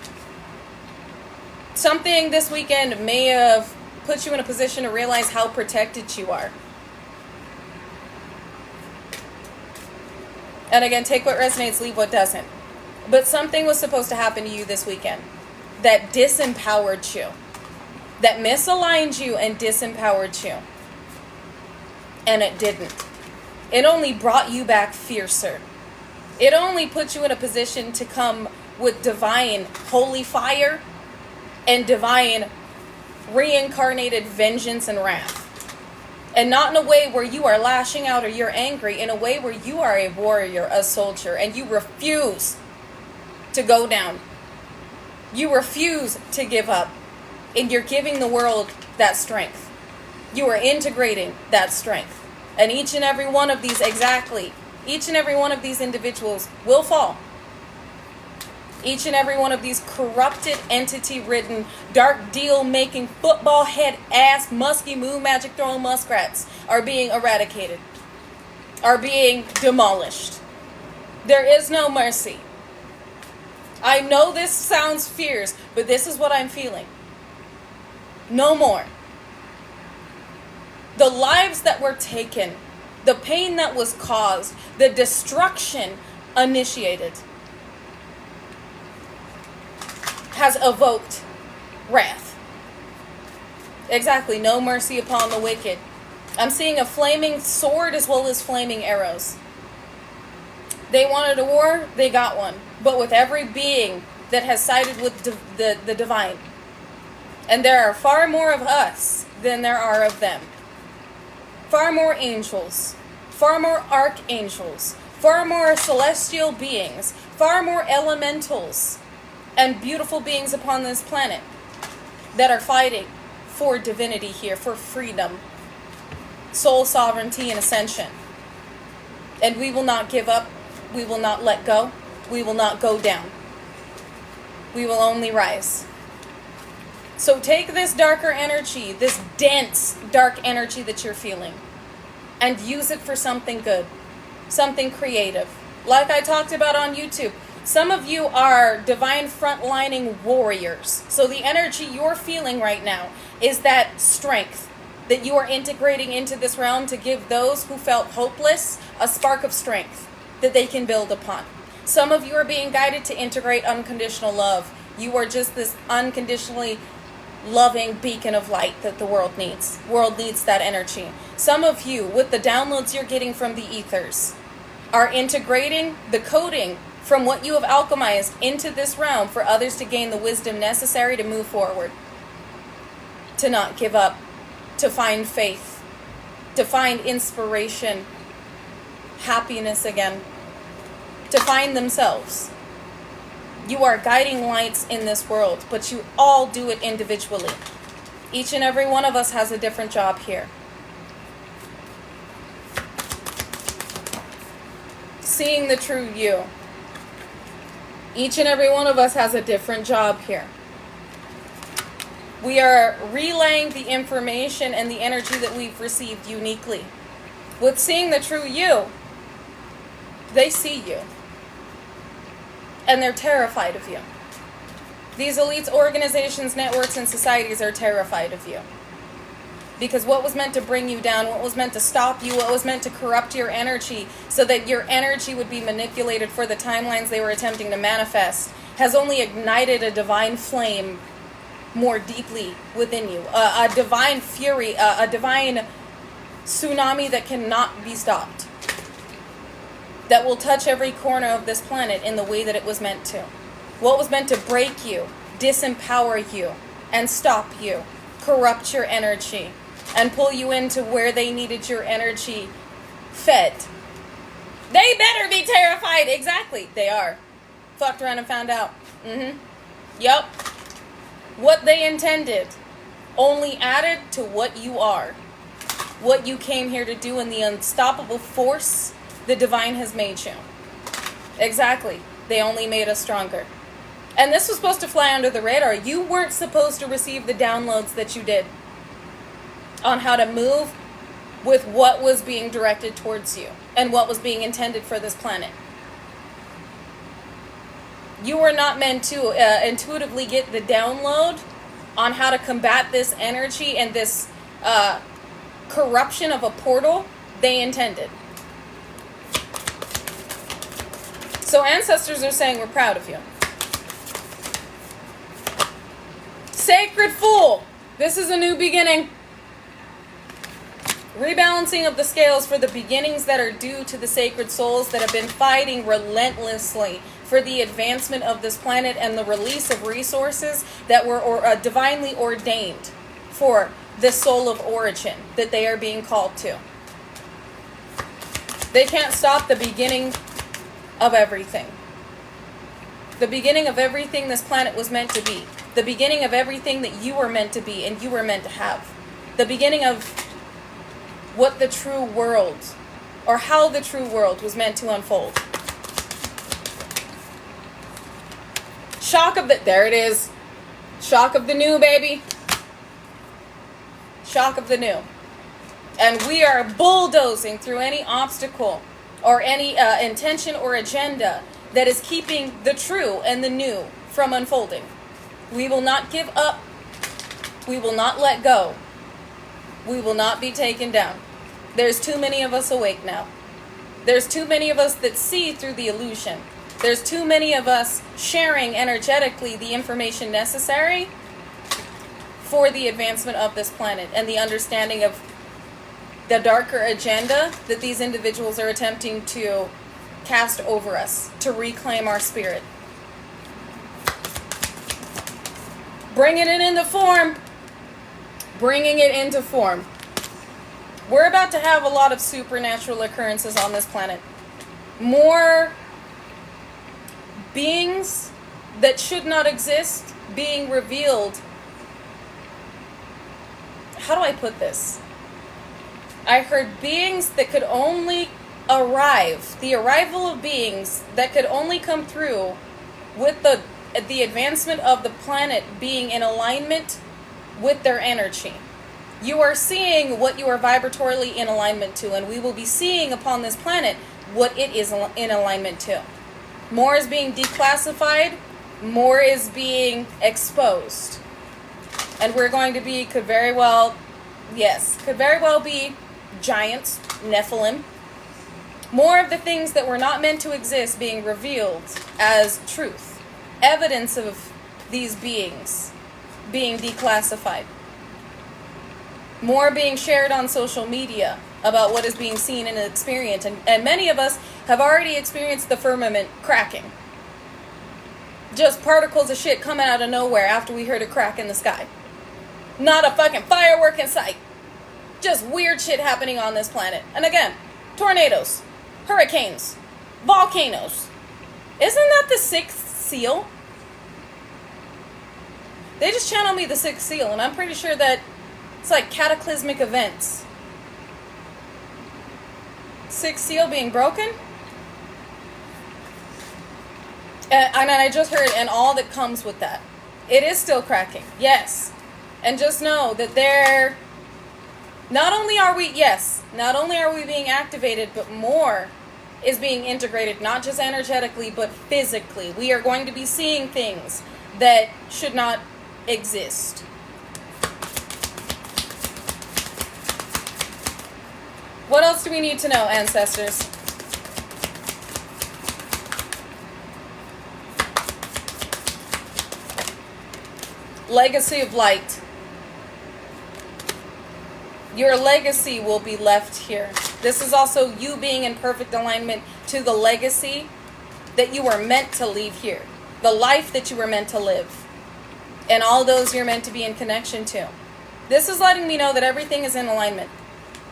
Something this weekend may have put you in a position to realize how protected you are. And again, take what resonates, leave what doesn't. But something was supposed to happen to you this weekend that disempowered you, that misaligned you and disempowered you. And it didn't. It only brought you back fiercer. It only put you in a position to come with divine holy fire and divine reincarnated vengeance and wrath. And not in a way where you are lashing out or you're angry, in a way where you are a warrior, a soldier, and you refuse to go down. You refuse to give up. And you're giving the world that strength. You are integrating that strength. And each and every one of these, each and every one of these individuals will fall. Each and every one of these corrupted, entity-ridden, dark deal-making, football head ass, musky moon magic throwing muskrats are being eradicated, are being demolished. There is no mercy. I know this sounds fierce, but this is what I'm feeling. No more. The lives that were taken, the pain that was caused, the destruction initiated has evoked wrath. Exactly, no mercy upon the wicked. I'm seeing a flaming sword as well as flaming arrows. They wanted a war, they got one. But with every being that has sided with the divine. And there are far more of us than there are of them. Far more angels, far more archangels, far more celestial beings, far more elementals and beautiful beings upon this planet that are fighting for divinity here, for freedom, soul sovereignty, and ascension. And we will not give up. We will not let go. We will not go down. We will only rise. So take this darker energy, this dense, dark energy that you're feeling, and use it for something good, something creative. Like I talked about on YouTube, some of you are divine frontlining warriors. So the energy you're feeling right now is that strength that you are integrating into this realm to give those who felt hopeless a spark of strength that they can build upon. Some of you are being guided to integrate unconditional love. You are just this unconditionally loving beacon of light that the world needs. World needs that energy. Some of you, with the downloads you're getting from the ethers, are integrating the coding from what you have alchemized into this realm for others to gain the wisdom necessary to move forward, to not give up, to find faith, to find inspiration, happiness again, to find themselves. You are guiding lights in this world, but you all do it individually. Each and every one of us has a different job here. Seeing the true you. Each and every one of us has a different job here. We are relaying the information and the energy that we've received uniquely. With seeing the true you, they see you. And they're terrified of you. These elites, organizations, networks, and societies are terrified of you. Because what was meant to bring you down, what was meant to stop you, what was meant to corrupt your energy so that your energy would be manipulated for the timelines they were attempting to manifest, has only ignited a divine flame more deeply within you. A divine fury, a divine tsunami that cannot be stopped. That will touch every corner of this planet in the way that it was meant to. What was meant to break you, disempower you, and stop you, corrupt your energy, and pull you into where they needed your energy fed. They better be terrified. Exactly, they are. Fucked around and found out. Yup. What they intended only added to what you are. What you came here to do, and the unstoppable force the divine has made you. Exactly. They only made us stronger. And this was supposed to fly under the radar. You weren't supposed to receive the downloads that you did on how to move with what was being directed towards you and what was being intended for this planet. You were not meant to intuitively get the download on how to combat this energy and this corruption of a portal they intended. So ancestors are saying we're proud of you. Sacred Fool. This is a new beginning. Rebalancing of the scales for the beginnings that are due to the sacred souls that have been fighting relentlessly for the advancement of this planet and the release of resources that were divinely ordained for the soul of origin that they are being called to. They can't stop the beginning of everything. The beginning of everything this planet was meant to be. The beginning of everything that you were meant to be and you were meant to have. The beginning of what the true world, or how the true world was meant to unfold. Shock of the, there it is. Shock of the new, baby. Shock of the new. And we are bulldozing through any obstacle or any intention or agenda that is keeping the true and the new from unfolding. We will not give up. We will not let go. We will not be taken down. There's too many of us awake now. There's too many of us that see through the illusion. There's too many of us sharing energetically the information necessary for the advancement of this planet and the understanding of the darker agenda that these individuals are attempting to cast over us to reclaim our spirit. Bringing it into form. Bringing it into form. We're about to have a lot of supernatural occurrences on this planet. More beings that should not exist being revealed. How do I put this? I heard beings that could only arrive, the arrival of beings that could only come through with the advancement of the planet being in alignment with their energy. You are seeing what you are vibratorily in alignment to, and we will be seeing upon this planet what it is in alignment to. More is being declassified, more is being exposed. And we're going to be, could very well be giants, Nephilim. More of the things that were not meant to exist being revealed as truth. Evidence of these beings being declassified. More being shared on social media about what is being seen and experienced. And many of us have already experienced the firmament cracking. Just particles of shit coming out of nowhere after we heard a crack in the sky. Not a fucking firework in sight. Just weird shit happening on this planet. And again, tornadoes, hurricanes, volcanoes. Isn't that the sixth seal? They just channeled me the sixth seal, and I'm pretty sure that it's like cataclysmic events. Sixth seal being broken? And I just heard, and all that comes with that. It is still cracking, yes. And just know that not only are we being activated, but more is being integrated, not just energetically, but physically. We are going to be seeing things that should not exist. What else do we need to know, ancestors? Legacy of light. Your legacy will be left here. This is also you being in perfect alignment to the legacy that you were meant to leave here. The life that you were meant to live. And all those you're meant to be in connection to. This is letting me know that everything is in alignment.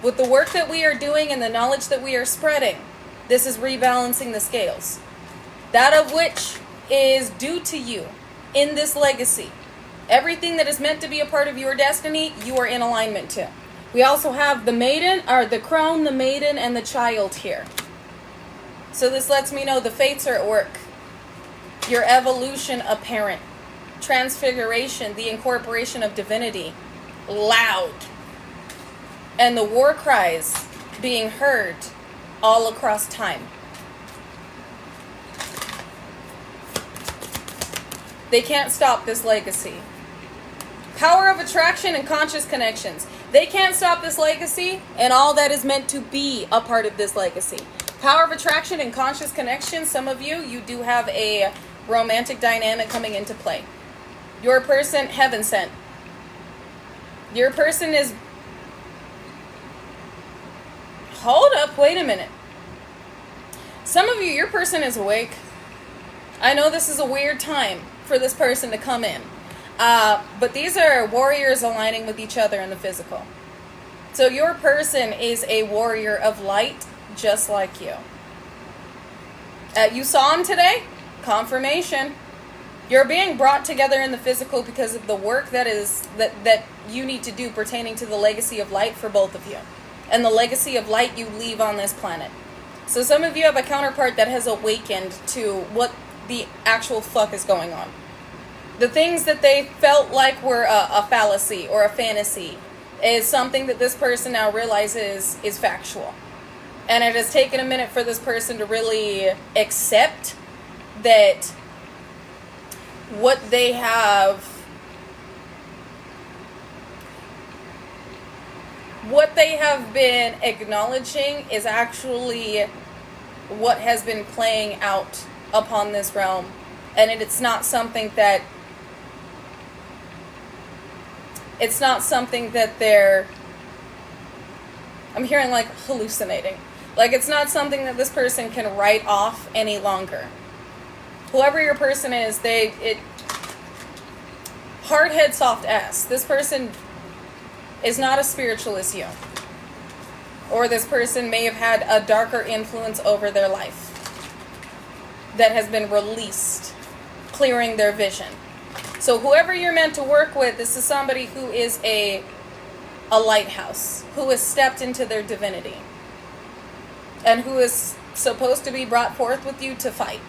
With the work that we are doing and the knowledge that we are spreading, this is rebalancing the scales. That of which is due to you in this legacy. Everything that is meant to be a part of your destiny, you are in alignment to. We also have the maiden, or the crone, the maiden, and the child here. So this lets me know the fates are at work. Your evolution apparent. Transfiguration, the incorporation of divinity. Loud. And the war cries being heard all across time. They can't stop this legacy. Power of attraction and conscious connections. They can't stop this legacy and all that is meant to be a part of this legacy. Power of attraction and conscious connection. Some of you do have a romantic dynamic coming into play. Your person, heaven sent. Your person is... Hold up, wait a minute. Some of you, your person is awake. I know this is a weird time for this person to come in. But these are warriors aligning with each other in the physical. So your person is a warrior of light, just like you. You saw him today? Confirmation. You're being brought together in the physical because of the work that you need to do pertaining to the legacy of light for both of you. And the legacy of light you leave on this planet. So some of you have a counterpart that has awakened to what the actual fuck is going on. The things that they felt like were a fallacy or a fantasy is something that this person now realizes is factual. And it has taken a minute for this person to really accept that what they have been acknowledging is actually what has been playing out upon this realm. And it's not something that they're, I'm hearing like hallucinating. Like, it's not something that this person can write off any longer. Whoever your person is, hard head, soft ass. This person is not as spiritual as you. Or this person may have had a darker influence over their life that has been released, clearing their vision. So whoever you're meant to work with, this is somebody who is a lighthouse, who has stepped into their divinity, and who is supposed to be brought forth with you to fight.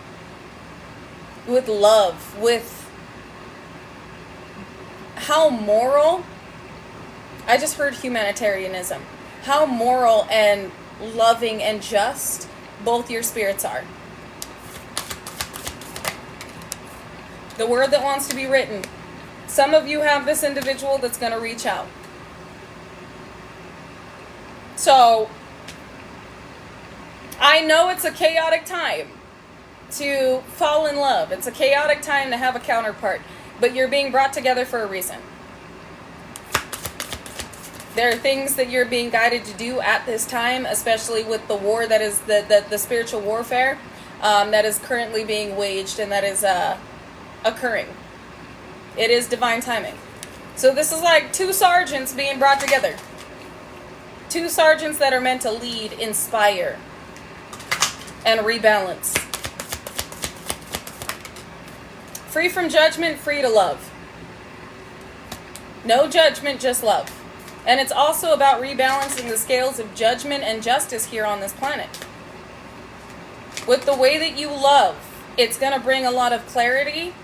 With love, with how moral, I just heard humanitarianism, how moral and loving and just both your spirits are. The word that wants to be written. Some of you have this individual that's going to reach out. So, I know it's a chaotic time to fall in love. It's a chaotic time to have a counterpart. But you're being brought together for a reason. There are things that you're being guided to do at this time, especially with the war that is the spiritual warfare that is currently being waged and that is occurring. It is divine timing. So this is like two sergeants being brought together. Two sergeants that are meant to lead, inspire, and rebalance. Free from judgment, free to love. No judgment, just love. And it's also about rebalancing the scales of judgment and justice here on this planet. With the way that you love, it's going to bring a lot of clarity,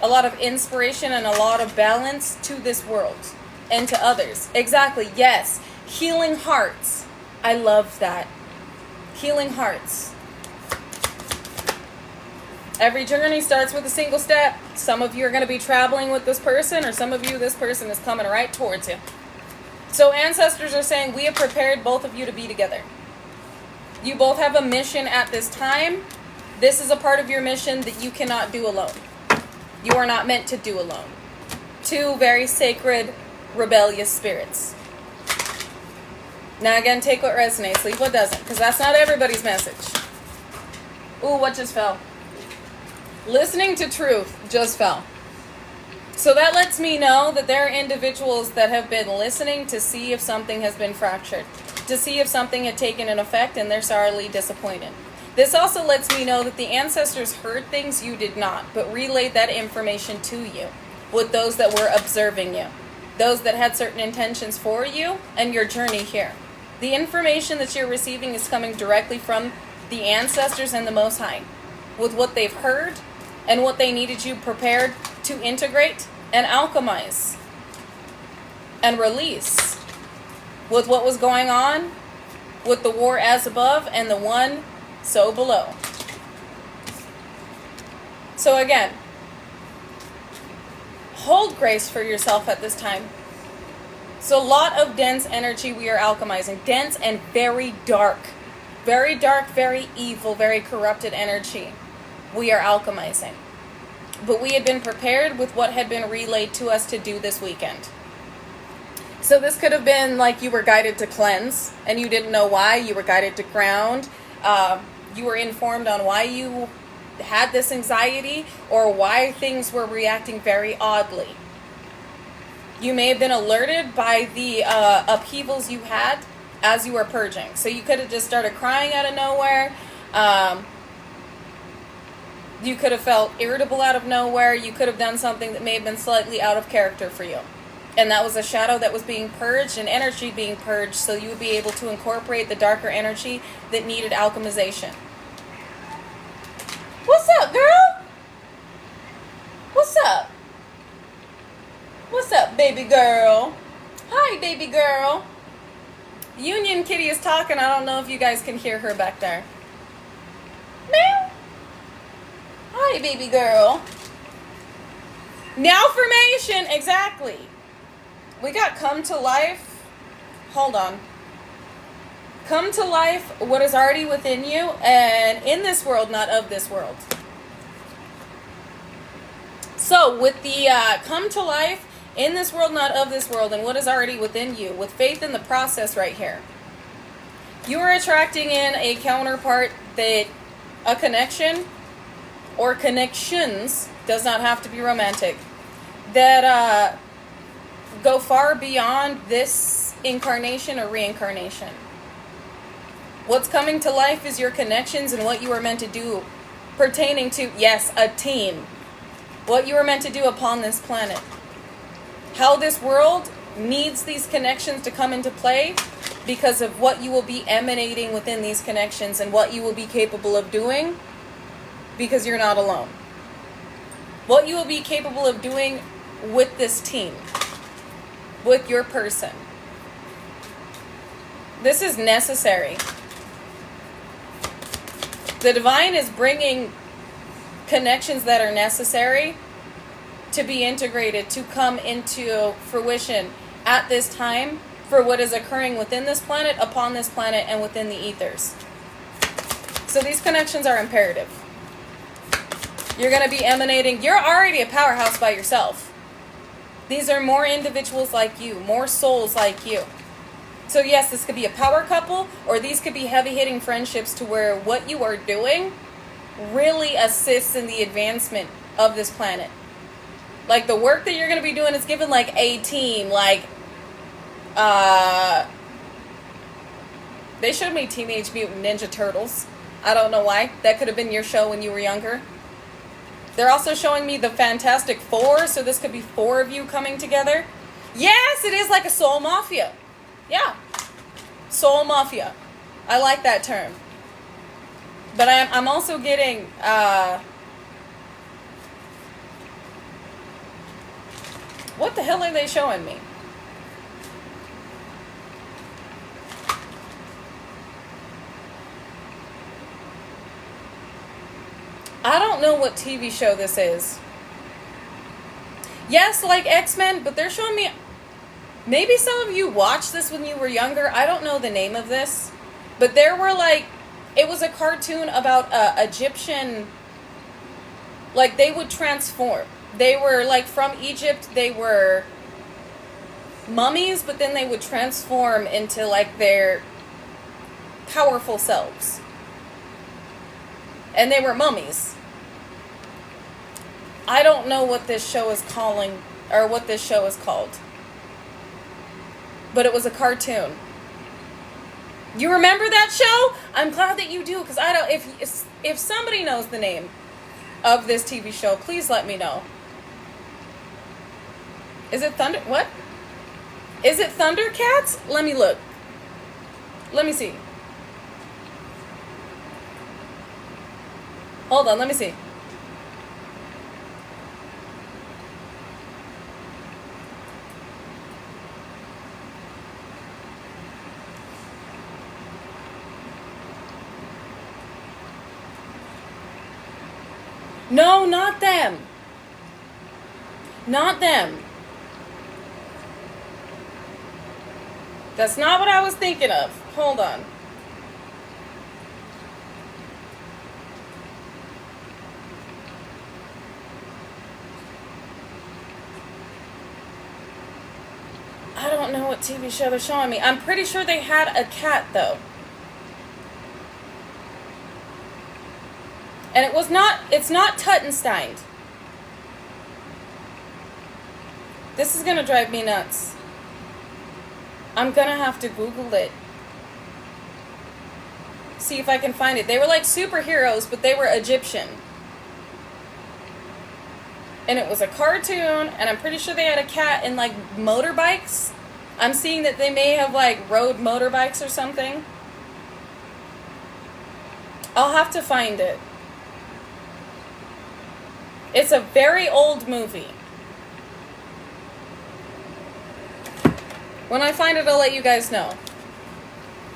a lot of inspiration, and a lot of balance to this world and to others. Exactly, yes. Healing hearts. I love that. Healing hearts. Every journey starts with a single step. Some of you are going to be traveling with this person, or some of you, this person is coming right towards you. So ancestors are saying, we have prepared both of you to be together. You both have a mission at this time. This is a part of your mission that you cannot do alone. You are not meant to do alone. Two very sacred, rebellious spirits. Now again, take what resonates, leave what doesn't, because that's not everybody's message. Ooh, what just fell? Listening to truth just fell. So that lets me know that there are individuals that have been listening to see if something has been fractured, to see if something had taken an effect, and they're sorely disappointed. This also lets me know that the ancestors heard things you did not, but relayed that information to you with those that were observing you, those that had certain intentions for you and your journey here. The information that you're receiving is coming directly from the ancestors and the Most High, with what they've heard and what they needed you prepared to integrate and alchemize and release with what was going on with the war as above and the one so below. So again, hold grace for yourself at this time. So a lot of dense energy we are alchemizing. Dense and very dark. Very dark, very evil, very corrupted energy we are alchemizing. But we had been prepared with what had been relayed to us to do this weekend. So this could have been like you were guided to cleanse and you didn't know why. You were guided to ground. You were informed on why you had this anxiety or why things were reacting very oddly. You may have been alerted by the upheavals you had as you were purging. So you could have just started crying out of nowhere. You could have felt irritable out of nowhere. You could have done something that may have been slightly out of character for you. And that was a shadow that was being purged and energy being purged, so you would be able to incorporate the darker energy that needed alchemization. What's up, girl? What's up? What's up, baby girl? Hi, baby girl. Union Kitty is talking. I don't know if you guys can hear her back there. Meow. Hi, baby girl. Now formation, exactly. We got come to life. Hold on. Come to life what is already within you, and in this world, not of this world. So with the come to life, in this world, not of this world, and what is already within you, with faith in the process right here, you are attracting in a counterpart that a connection or connections, does not have to be romantic, that go far beyond this incarnation or reincarnation. What's coming to life is your connections and what you are meant to do pertaining to, yes, a team. What you are meant to do upon this planet. How this world needs these connections to come into play because of what you will be emanating within these connections and what you will be capable of doing because you're not alone. What you will be capable of doing with this team, with your person. This is necessary. The divine is bringing connections that are necessary to be integrated, to come into fruition at this time for what is occurring within this planet, upon this planet, and within the ethers. So these connections are imperative. You're going to be emanating. You're already a powerhouse by yourself. These are more individuals like you, more souls like you. So yes, this could be a power couple, or these could be heavy-hitting friendships to where what you are doing really assists in the advancement of this planet. Like the work that you're going to be doing is given like a team, like, they showed me Teenage Mutant Ninja Turtles. I don't know why. That could have been your show when you were younger. They're also showing me the Fantastic Four, so this could be 4 of you coming together. Yes, it is like a soul mafia. Yeah. Soul mafia. I like that term. But I'm also getting, what the hell are they showing me? I don't know what TV show this is. Yes, like X-Men, but they're showing me... Maybe some of you watched this when you were younger. I don't know the name of this. But there were like... It was a cartoon about Egyptian... Like, they would transform. They were, like, from Egypt. They were mummies, but then they would transform into, like, their powerful selves. And they were mummies. I don't know what this show is calling, or what this show is called. But it was a cartoon. You remember that show? I'm glad that you do, because I don't. If somebody knows the name of this TV show, please let me know. Is it Thunder? What? Is it Thundercats? Let me look. Let me see. Hold on, let me see. No, not them. Not them. That's not what I was thinking of. Hold on. I don't know what TV show they're showing me. I'm pretty sure they had a cat, though. And it's not Tuttenstein. This is gonna drive me nuts. I'm gonna have to Google it. See if I can find it. They were like superheroes, but they were Egyptian. And it was a cartoon, and I'm pretty sure they had a cat and like motorbikes. I'm seeing that they may have like rode motorbikes or something. I'll have to find it. It's a very old movie. When I find it, I'll let you guys know.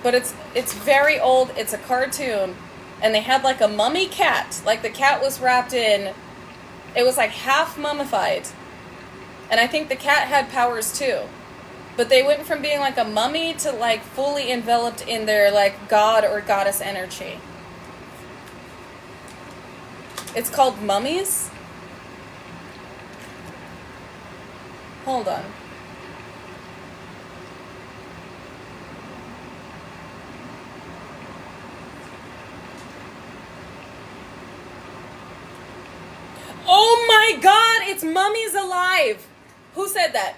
But it's very old. It's a cartoon. And they had like a mummy cat. Like the cat was wrapped in, it was like half mummified. And I think the cat had powers too. But they went from being like a mummy to like fully enveloped in their like god or goddess energy. It's called Mummies. Hold on. Oh my god, it's Mummies Alive. Who said that?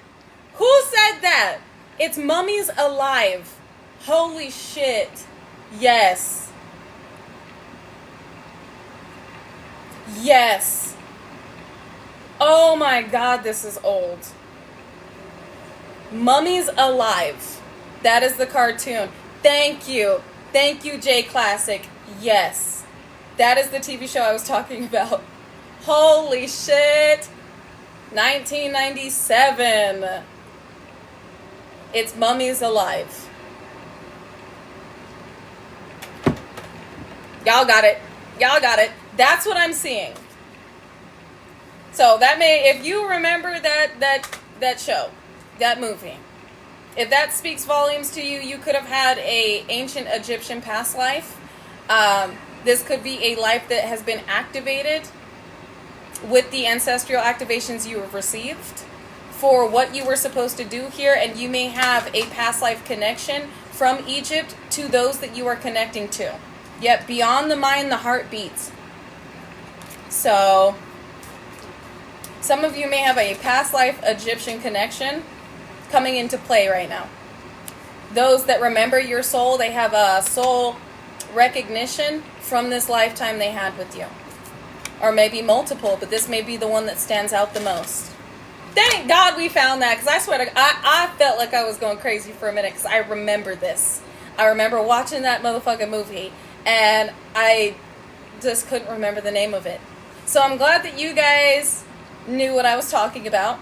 Who said that? It's Mummies Alive. Holy shit. Yes. Yes. Oh my god, this is old. Mummies Alive. That is the cartoon. Thank you. Thank you, J Classic. Yes. That is the TV show I was talking about. Holy shit. 1997. It's Mummies Alive. Y'all got it. Y'all got it. That's what I'm seeing. So that may, if you remember that show, that movie, if that speaks volumes to you, you could have had a ancient Egyptian past life. This could be a life that has been activated with the ancestral activations you have received for what you were supposed to do here, and you may have a past life connection from Egypt to those that you are connecting to. Yet beyond the mind, the heart beats. So some of you may have a past life Egyptian connection coming into play right now. Those that remember your soul, they have a soul recognition from this lifetime they had with you. Or maybe multiple, but this may be the one that stands out the most. Thank God we found that, because I swear to God, I felt like I was going crazy for a minute, because I remember this. I remember watching that motherfucking movie, and I just couldn't remember the name of it. So I'm glad that you guys knew what I was talking about,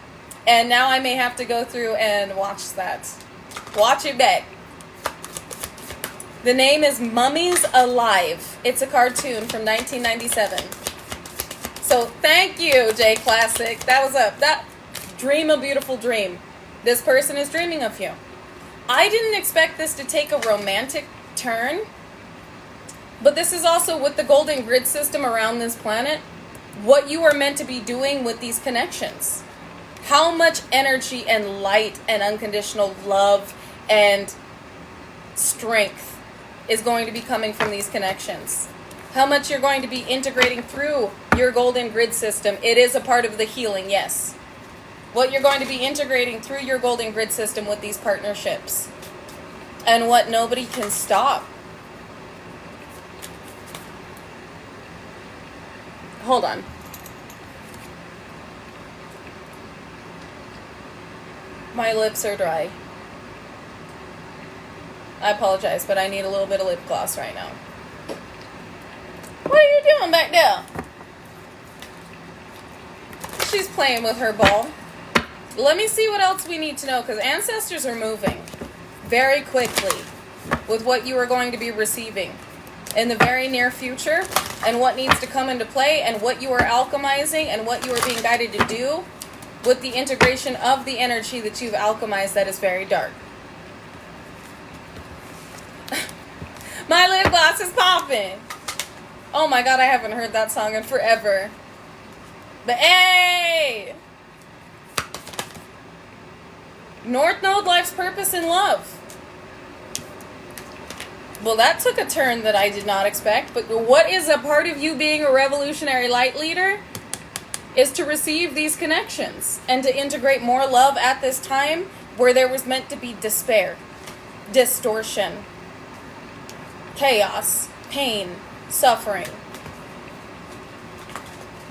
and now I may have to go through and watch that. Watch it back. The name is Mummies Alive. It's a cartoon from 1997. So thank you, J Classic. That dream a beautiful dream. This person is dreaming of you. I didn't expect this to take a romantic turn, but this is also with the golden grid system around this planet, what you are meant to be doing with these connections. How much energy and light and unconditional love and strength is going to be coming from these connections. How much you're going to be integrating through your golden grid system. It is a part of the healing, yes. What you're going to be integrating through your golden grid system with these partnerships. And what nobody can stop. Hold on. My lips are dry. I apologize, but I need a little bit of lip gloss right now. What are you doing back there? She's playing with her ball. Let me see what else we need to know, because ancestors are moving very quickly with what you are going to be receiving in the very near future, and what needs to come into play, and what you are alchemizing, and what you are being guided to do with the integration of the energy that you've alchemized that is very dark. My lip gloss is popping. Oh my God, I haven't heard that song in forever. But hey! North Node, life's purpose and love. Well, that took a turn that I did not expect. But what is a part of you being a revolutionary light leader is to receive these connections and to integrate more love at this time where there was meant to be despair, distortion, chaos, pain, suffering.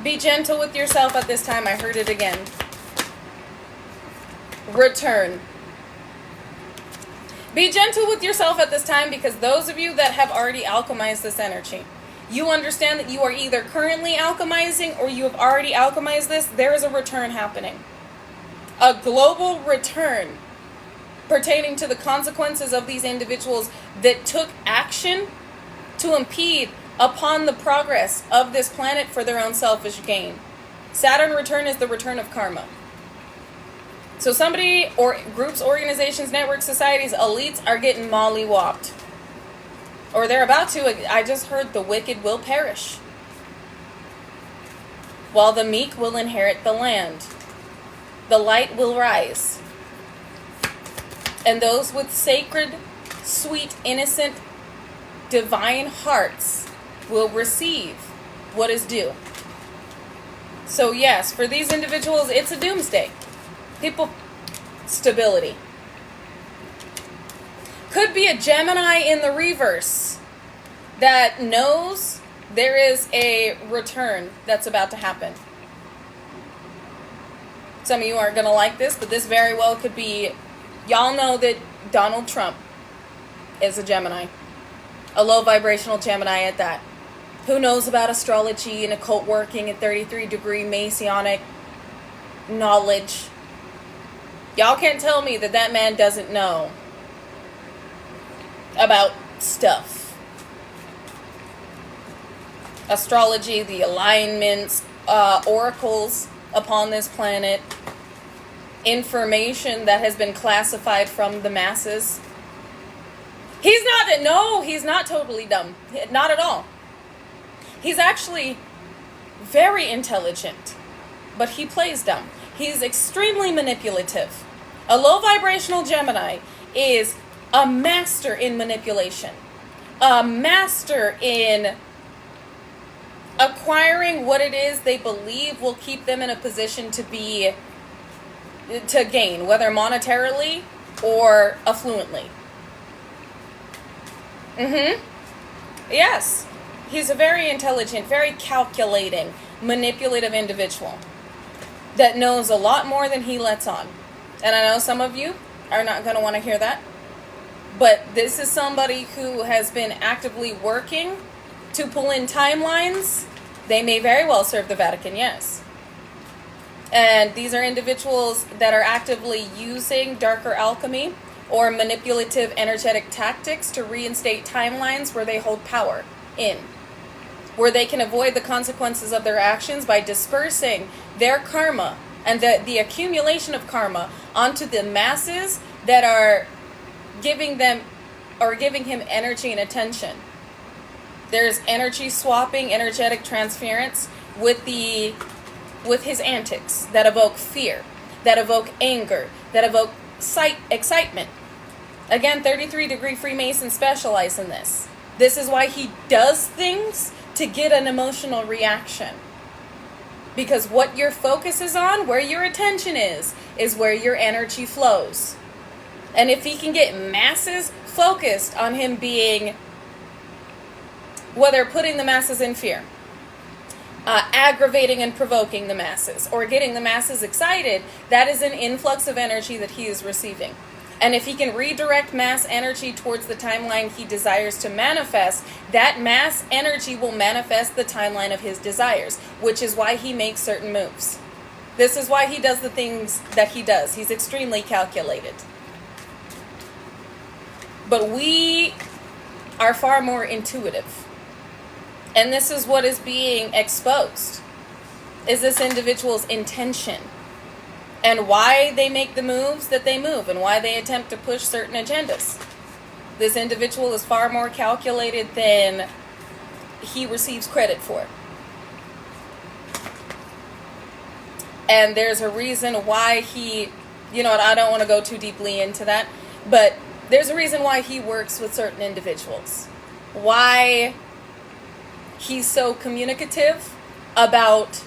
Be gentle with yourself at this time. I heard it again. Return. Be gentle with yourself at this time, because those of you that have already alchemized this energy, you understand that you are either currently alchemizing or you have already alchemized this. There is a return happening. A global return pertaining to the consequences of these individuals that took action to impede upon the progress of this planet for their own selfish gain. Saturn return is the return of karma. So somebody, or groups, organizations, networks, societies, elites are getting mollywopped. Or they're about to. I just heard the wicked will perish, while the meek will inherit the land. The light will rise. And those with sacred, sweet, innocent, divine hearts will receive what is due. So yes, for these individuals, it's a doomsday. People, stability. Could be a Gemini in the reverse that knows there is a return that's about to happen. Some of you aren't going to like this, but this very well could be, y'all know that Donald Trump is a Gemini. A low vibrational Gemini at that. Who knows about astrology and occult working and 33-degree Masonic knowledge? Y'all can't tell me that that man doesn't know about stuff. Astrology, the alignments, oracles upon this planet, information that has been classified from the masses. He's not totally dumb. Not at all. He's actually very intelligent, but he plays dumb. He's extremely manipulative. A low vibrational Gemini is a master in manipulation, a master in acquiring what it is they believe will keep them in a position to gain, whether monetarily or affluently. Yes. He's a very intelligent, very calculating, manipulative individual that knows a lot more than he lets on. And I know some of you are not going to want to hear that. But this is somebody who has been actively working to pull in timelines. They may very well serve the Vatican, yes. And these are individuals that are actively using darker alchemy or manipulative energetic tactics to reinstate timelines where they hold power in, where they can avoid the consequences of their actions by dispersing their karma and the accumulation of karma onto the masses that are giving him energy and attention. There's energy swapping, energetic transference with his antics that evoke fear, that evoke anger, that evoke excitement. Again, 33-degree Freemasons specialize in this. This is why he does things to get an emotional reaction. Because what your focus is on, where your attention is where your energy flows. And if he can get masses focused on him being, whether putting the masses in fear, aggravating and provoking the masses, or getting the masses excited, that is an influx of energy that he is receiving. And if he can redirect mass energy towards the timeline he desires to manifest, that mass energy will manifest the timeline of his desires, which is why he makes certain moves. This is why he does the things that he does. He's extremely calculated. But we are far more intuitive. And this is what is being exposed, is this individual's intention. And why they make the moves that they move, and why they attempt to push certain agendas. This individual is far more calculated than he receives credit for. And there's a reason why he, I don't want to go too deeply into that, but there's a reason why he works with certain individuals. Why he's so communicative about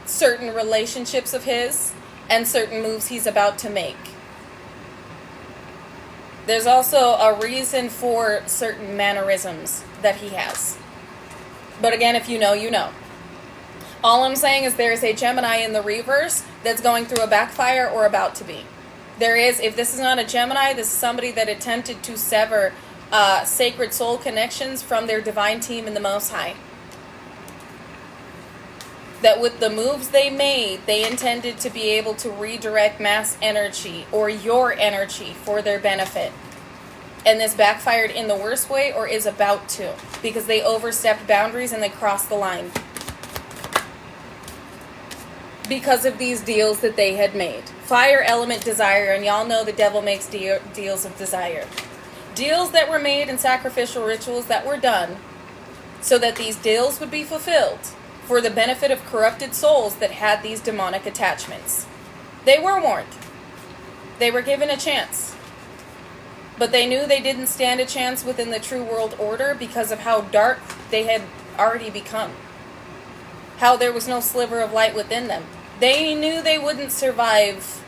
certain relationships of his and certain moves he's about to make. There's also a reason for certain mannerisms that he has. But again, if you know, you know. All I'm saying is there's a Gemini in the reverse that's going through a backfire or about to be. There is, if this is not a Gemini, this is somebody that attempted to sever sacred soul connections from their divine team in the Most High. That with the moves they made, they intended to be able to redirect mass energy or your energy for their benefit. And this backfired in the worst way, or is about to, because they overstepped boundaries and they crossed the line because of these deals that they had made. Fire element desire, and y'all know the devil makes deals of desire. Deals that were made in sacrificial rituals that were done so that these deals would be fulfilled for the benefit of corrupted souls that had these demonic attachments. They were warned. They were given a chance. But they knew they didn't stand a chance within the true world order because of how dark they had already become. How there was no sliver of light within them. They knew they wouldn't survive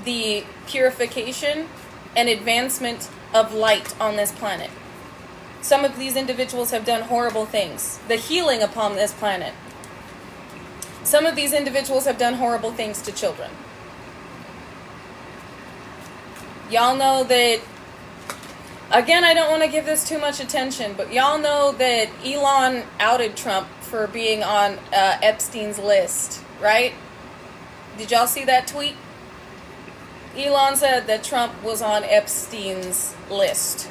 the purification and advancement of light on this planet. Some of these individuals have done horrible things. The healing upon this planet. Some of these individuals have done horrible things to children. Y'all know that, again, I don't want to give this too much attention, but y'all know that Elon outed Trump for being on Epstein's list, right? Did y'all see that tweet? Elon said that Trump was on Epstein's list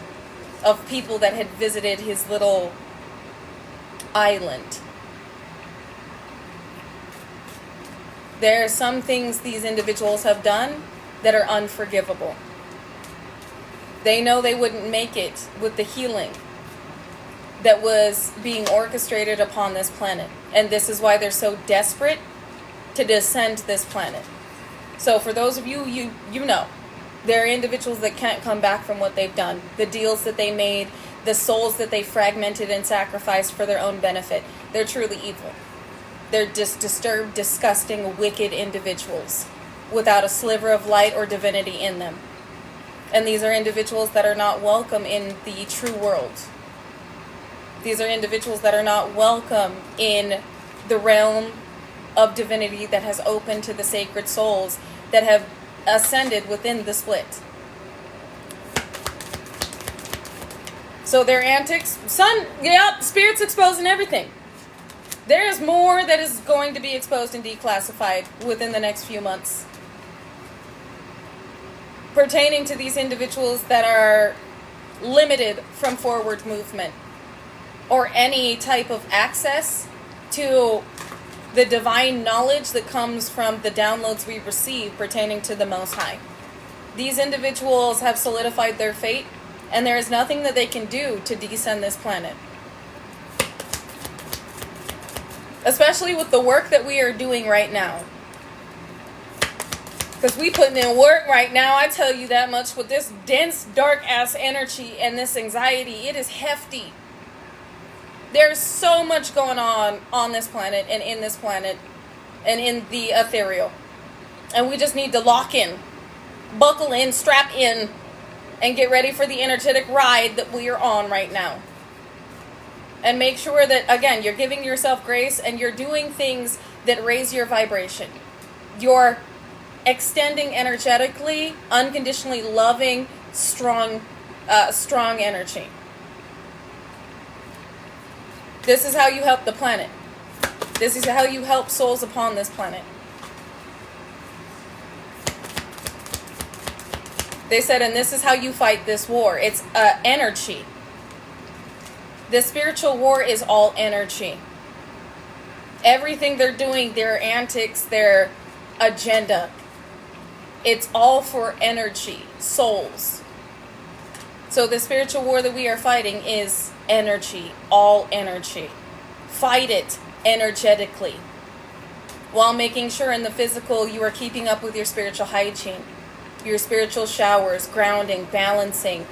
of people that had visited his little island. There are some things these individuals have done that are unforgivable. They know they wouldn't make it with the healing that was being orchestrated upon this planet. And this is why they're so desperate to descend this planet. So for those of you, you know, there are individuals that can't come back from what they've done. The deals that they made, the souls that they fragmented and sacrificed for their own benefit. They're truly evil. They're just disturbed, disgusting, wicked individuals without a sliver of light or divinity in them. And these are individuals that are not welcome in the true world. These are individuals that are not welcome in the realm of divinity that has opened to the sacred souls that have ascended within the split. So their antics, Spirit's exposing everything. There is more that is going to be exposed and declassified within the next few months, pertaining to these individuals that are limited from forward movement or any type of access to the divine knowledge that comes from the downloads we receive pertaining to the Most High. These individuals have solidified their fate, and there is nothing that they can do to descend this planet. Especially with the work that we are doing right now. Because we putting in work right now, I tell you that much, with this dense, dark-ass energy and this anxiety. It is hefty. There's so much going on this planet and in this planet and in the ethereal. And we just need to lock in, buckle in, strap in, and get ready for the energetic ride that we are on right now. And make sure that, again, you're giving yourself grace and you're doing things that raise your vibration. You're extending energetically, unconditionally loving, strong energy. This is how you help the planet. This is how you help souls upon this planet. They said, and this is how you fight this war. It's energy. The spiritual war is all energy. Everything they're doing, their antics, their agenda, it's all for energy, souls. So the spiritual war that we are fighting is energy, all energy. Fight it energetically, while making sure in the physical you are keeping up with your spiritual hygiene, your spiritual showers, grounding, balancing,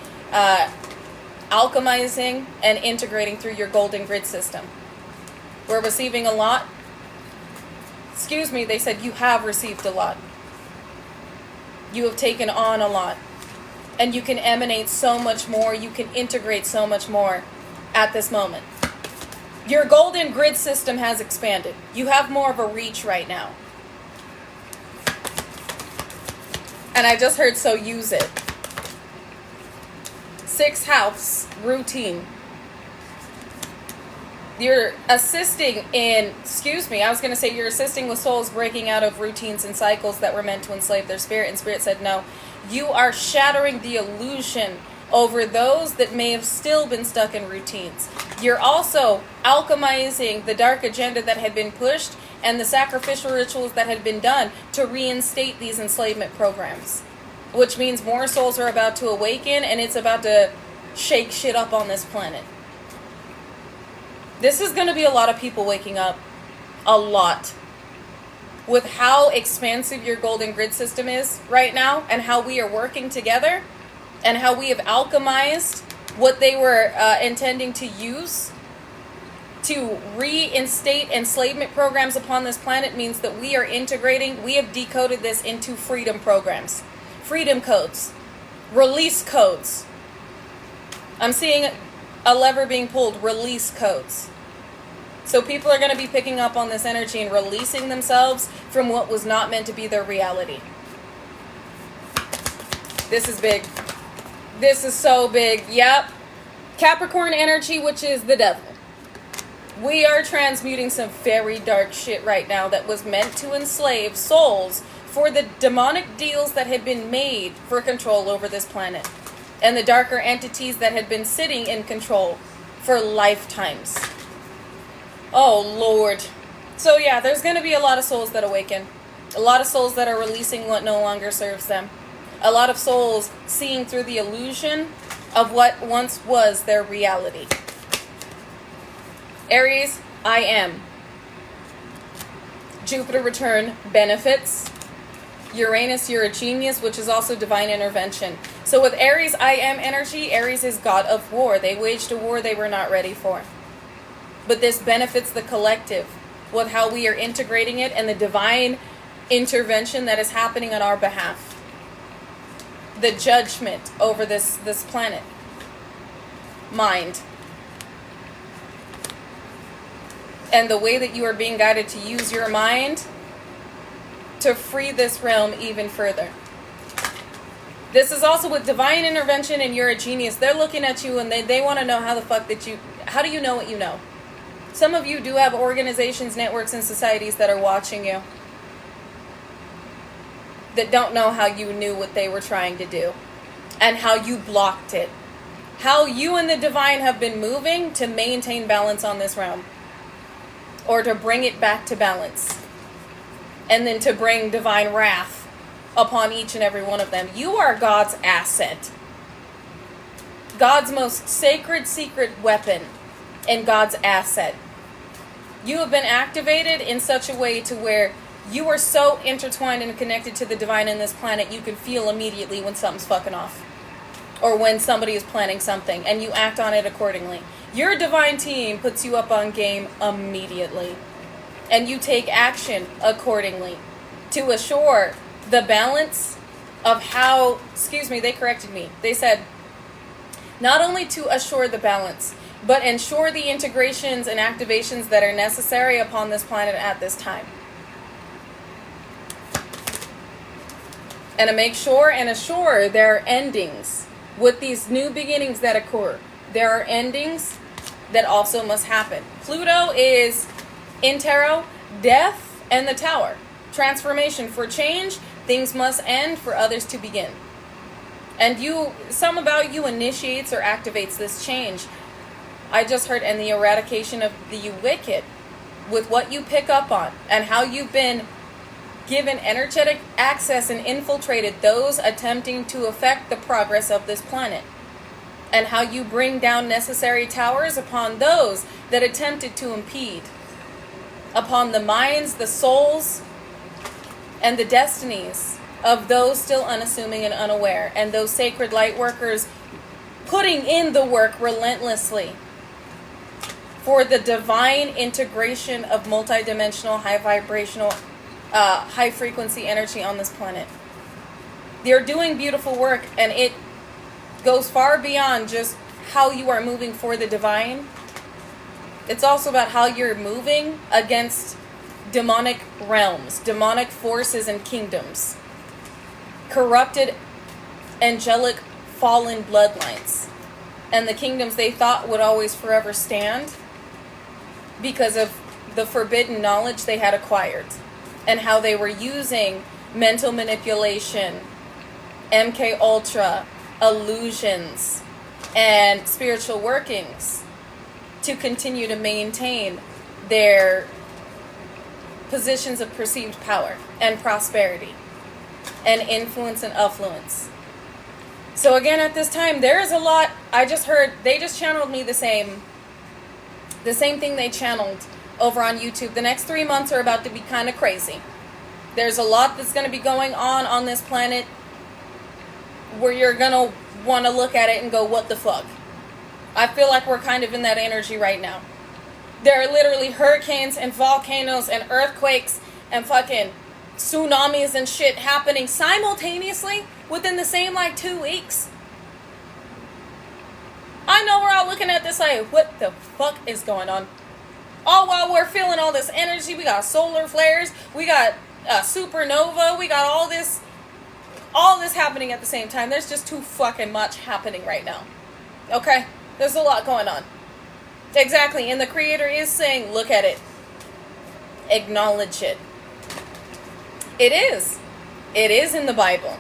alchemizing, and integrating through your golden grid system. We're receiving a lot. They said you have received a lot. You have taken on a lot. And you can emanate so much more. You can integrate so much more at this moment. Your golden grid system has expanded. You have more of a reach right now. And I just heard, so use it. 6th house, routine. You're assisting in, you're assisting with souls breaking out of routines and cycles that were meant to enslave their spirit. And Spirit said, no, you are shattering the illusion over those that may have still been stuck in routines. You're also alchemizing the dark agenda that had been pushed and the sacrificial rituals that had been done to reinstate these enslavement programs. Which means more souls are about to awaken, and it's about to shake shit up on this planet. This is going to be a lot of people waking up. A lot. With how expansive your golden grid system is right now, and how we are working together, and how we have alchemized what they were intending to use to reinstate enslavement programs upon this planet, means that we are integrating, we have decoded this into freedom programs. Freedom codes. Release codes. I'm seeing a lever being pulled. Release codes. So people are going to be picking up on this energy and releasing themselves from what was not meant to be their reality. This is big. This is so big. Yep. Capricorn energy, which is the devil. We are transmuting some very dark shit right now that was meant to enslave souls for the demonic deals that had been made for control over this planet. And the darker entities that had been sitting in control for lifetimes. Oh, Lord. So yeah, there's going to be a lot of souls that awaken. A lot of souls that are releasing what no longer serves them. A lot of souls seeing through the illusion of what once was their reality. Aries, I am. Jupiter return benefits. Uranus, you're a genius, which is also divine intervention. So with Aries, I am energy, Aries is god of war. They waged a war they were not ready for. But this benefits the collective with how we are integrating it and the divine intervention that is happening on our behalf. The judgment over this planet. Mind. And the way that you are being guided to use your mind to free this realm even further. This is also with divine intervention, and you're a genius. They're looking at you and they want to know how do you know what you know? Some of you do have organizations, networks, and societies that are watching you. That don't know how you knew what they were trying to do. And how you blocked it. How you and the divine have been moving to maintain balance on this realm. Or to bring it back to balance. And then to bring divine wrath upon each and every one of them. You are God's asset. God's most sacred, secret weapon. And God's asset. You have been activated in such a way to where you are so intertwined and connected to the divine in this planet, you can feel immediately when something's fucking off. Or when somebody is planning something, and you act on it accordingly. Your divine team puts you up on game immediately. And you take action accordingly to assure the balance of how, they corrected me. They said, not only to assure the balance, but ensure the integrations and activations that are necessary upon this planet at this time. And to make sure and assure there are endings with these new beginnings that occur. There are endings that also must happen. Pluto is in tarot, death and the tower. Transformation. For change, things must end for others to begin. And some about you initiates or activates this change. I just heard, and the eradication of the wicked, with what you pick up on and how you've been given energetic access and infiltrated those attempting to affect the progress of this planet, and how you bring down necessary towers upon those that attempted to impede upon the minds, the souls, and the destinies of those still unassuming and unaware, and those sacred light workers putting in the work relentlessly for the divine integration of multidimensional, high vibrational, high frequency energy on this planet. They're doing beautiful work, and it goes far beyond just how you are moving for the divine. It's also about how you're moving against demonic realms, demonic forces and kingdoms, corrupted angelic fallen bloodlines, and the kingdoms they thought would always forever stand because of the forbidden knowledge they had acquired, and how they were using mental manipulation, MK Ultra, illusions, and spiritual workings to continue to maintain their positions of perceived power and prosperity and influence and affluence. So again, at this time, there is a lot. I just heard, they just channeled me the same thing they channeled over on YouTube. The next 3 months are about to be kind of crazy. There's a lot that's going to be going on this planet where you're going to want to look at it and go, what the fuck? I feel like we're kind of in that energy right now. There are literally hurricanes and volcanoes and earthquakes and fucking tsunamis and shit happening simultaneously within the same 2 weeks. I know we're all looking at this like, what the fuck is going on? All while we're feeling all this energy. We got solar flares, we got supernova, we got all this happening at the same time. There's just too fucking much happening right now. Okay? There's a lot going on. Exactly, and the Creator is saying, look at it. Acknowledge it. It is. It is in the Bible.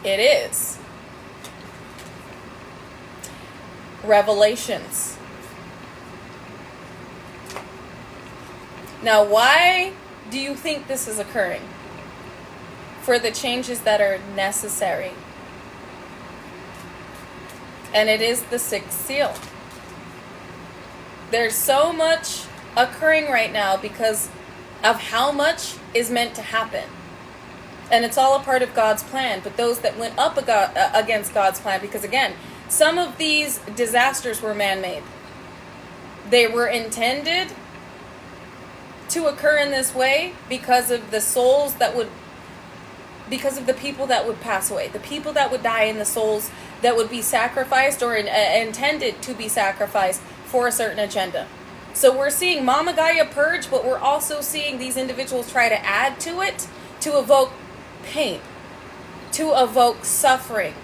It is. Revelations. Now, why do you think this is occurring? For the changes that are necessary. And it is the 6th seal. There's so much occurring right now because of how much is meant to happen. And it's all a part of God's plan. But those that went up against God's plan, because again, some of these disasters were man-made. They were intended to occur in this way because of the souls that would, because of the people that would pass away, the people that would die, and the souls that would be sacrificed or intended to be sacrificed for a certain agenda. So we're seeing Mama Gaia purge, but we're also seeing these individuals try to add to it to evoke pain, to evoke suffering,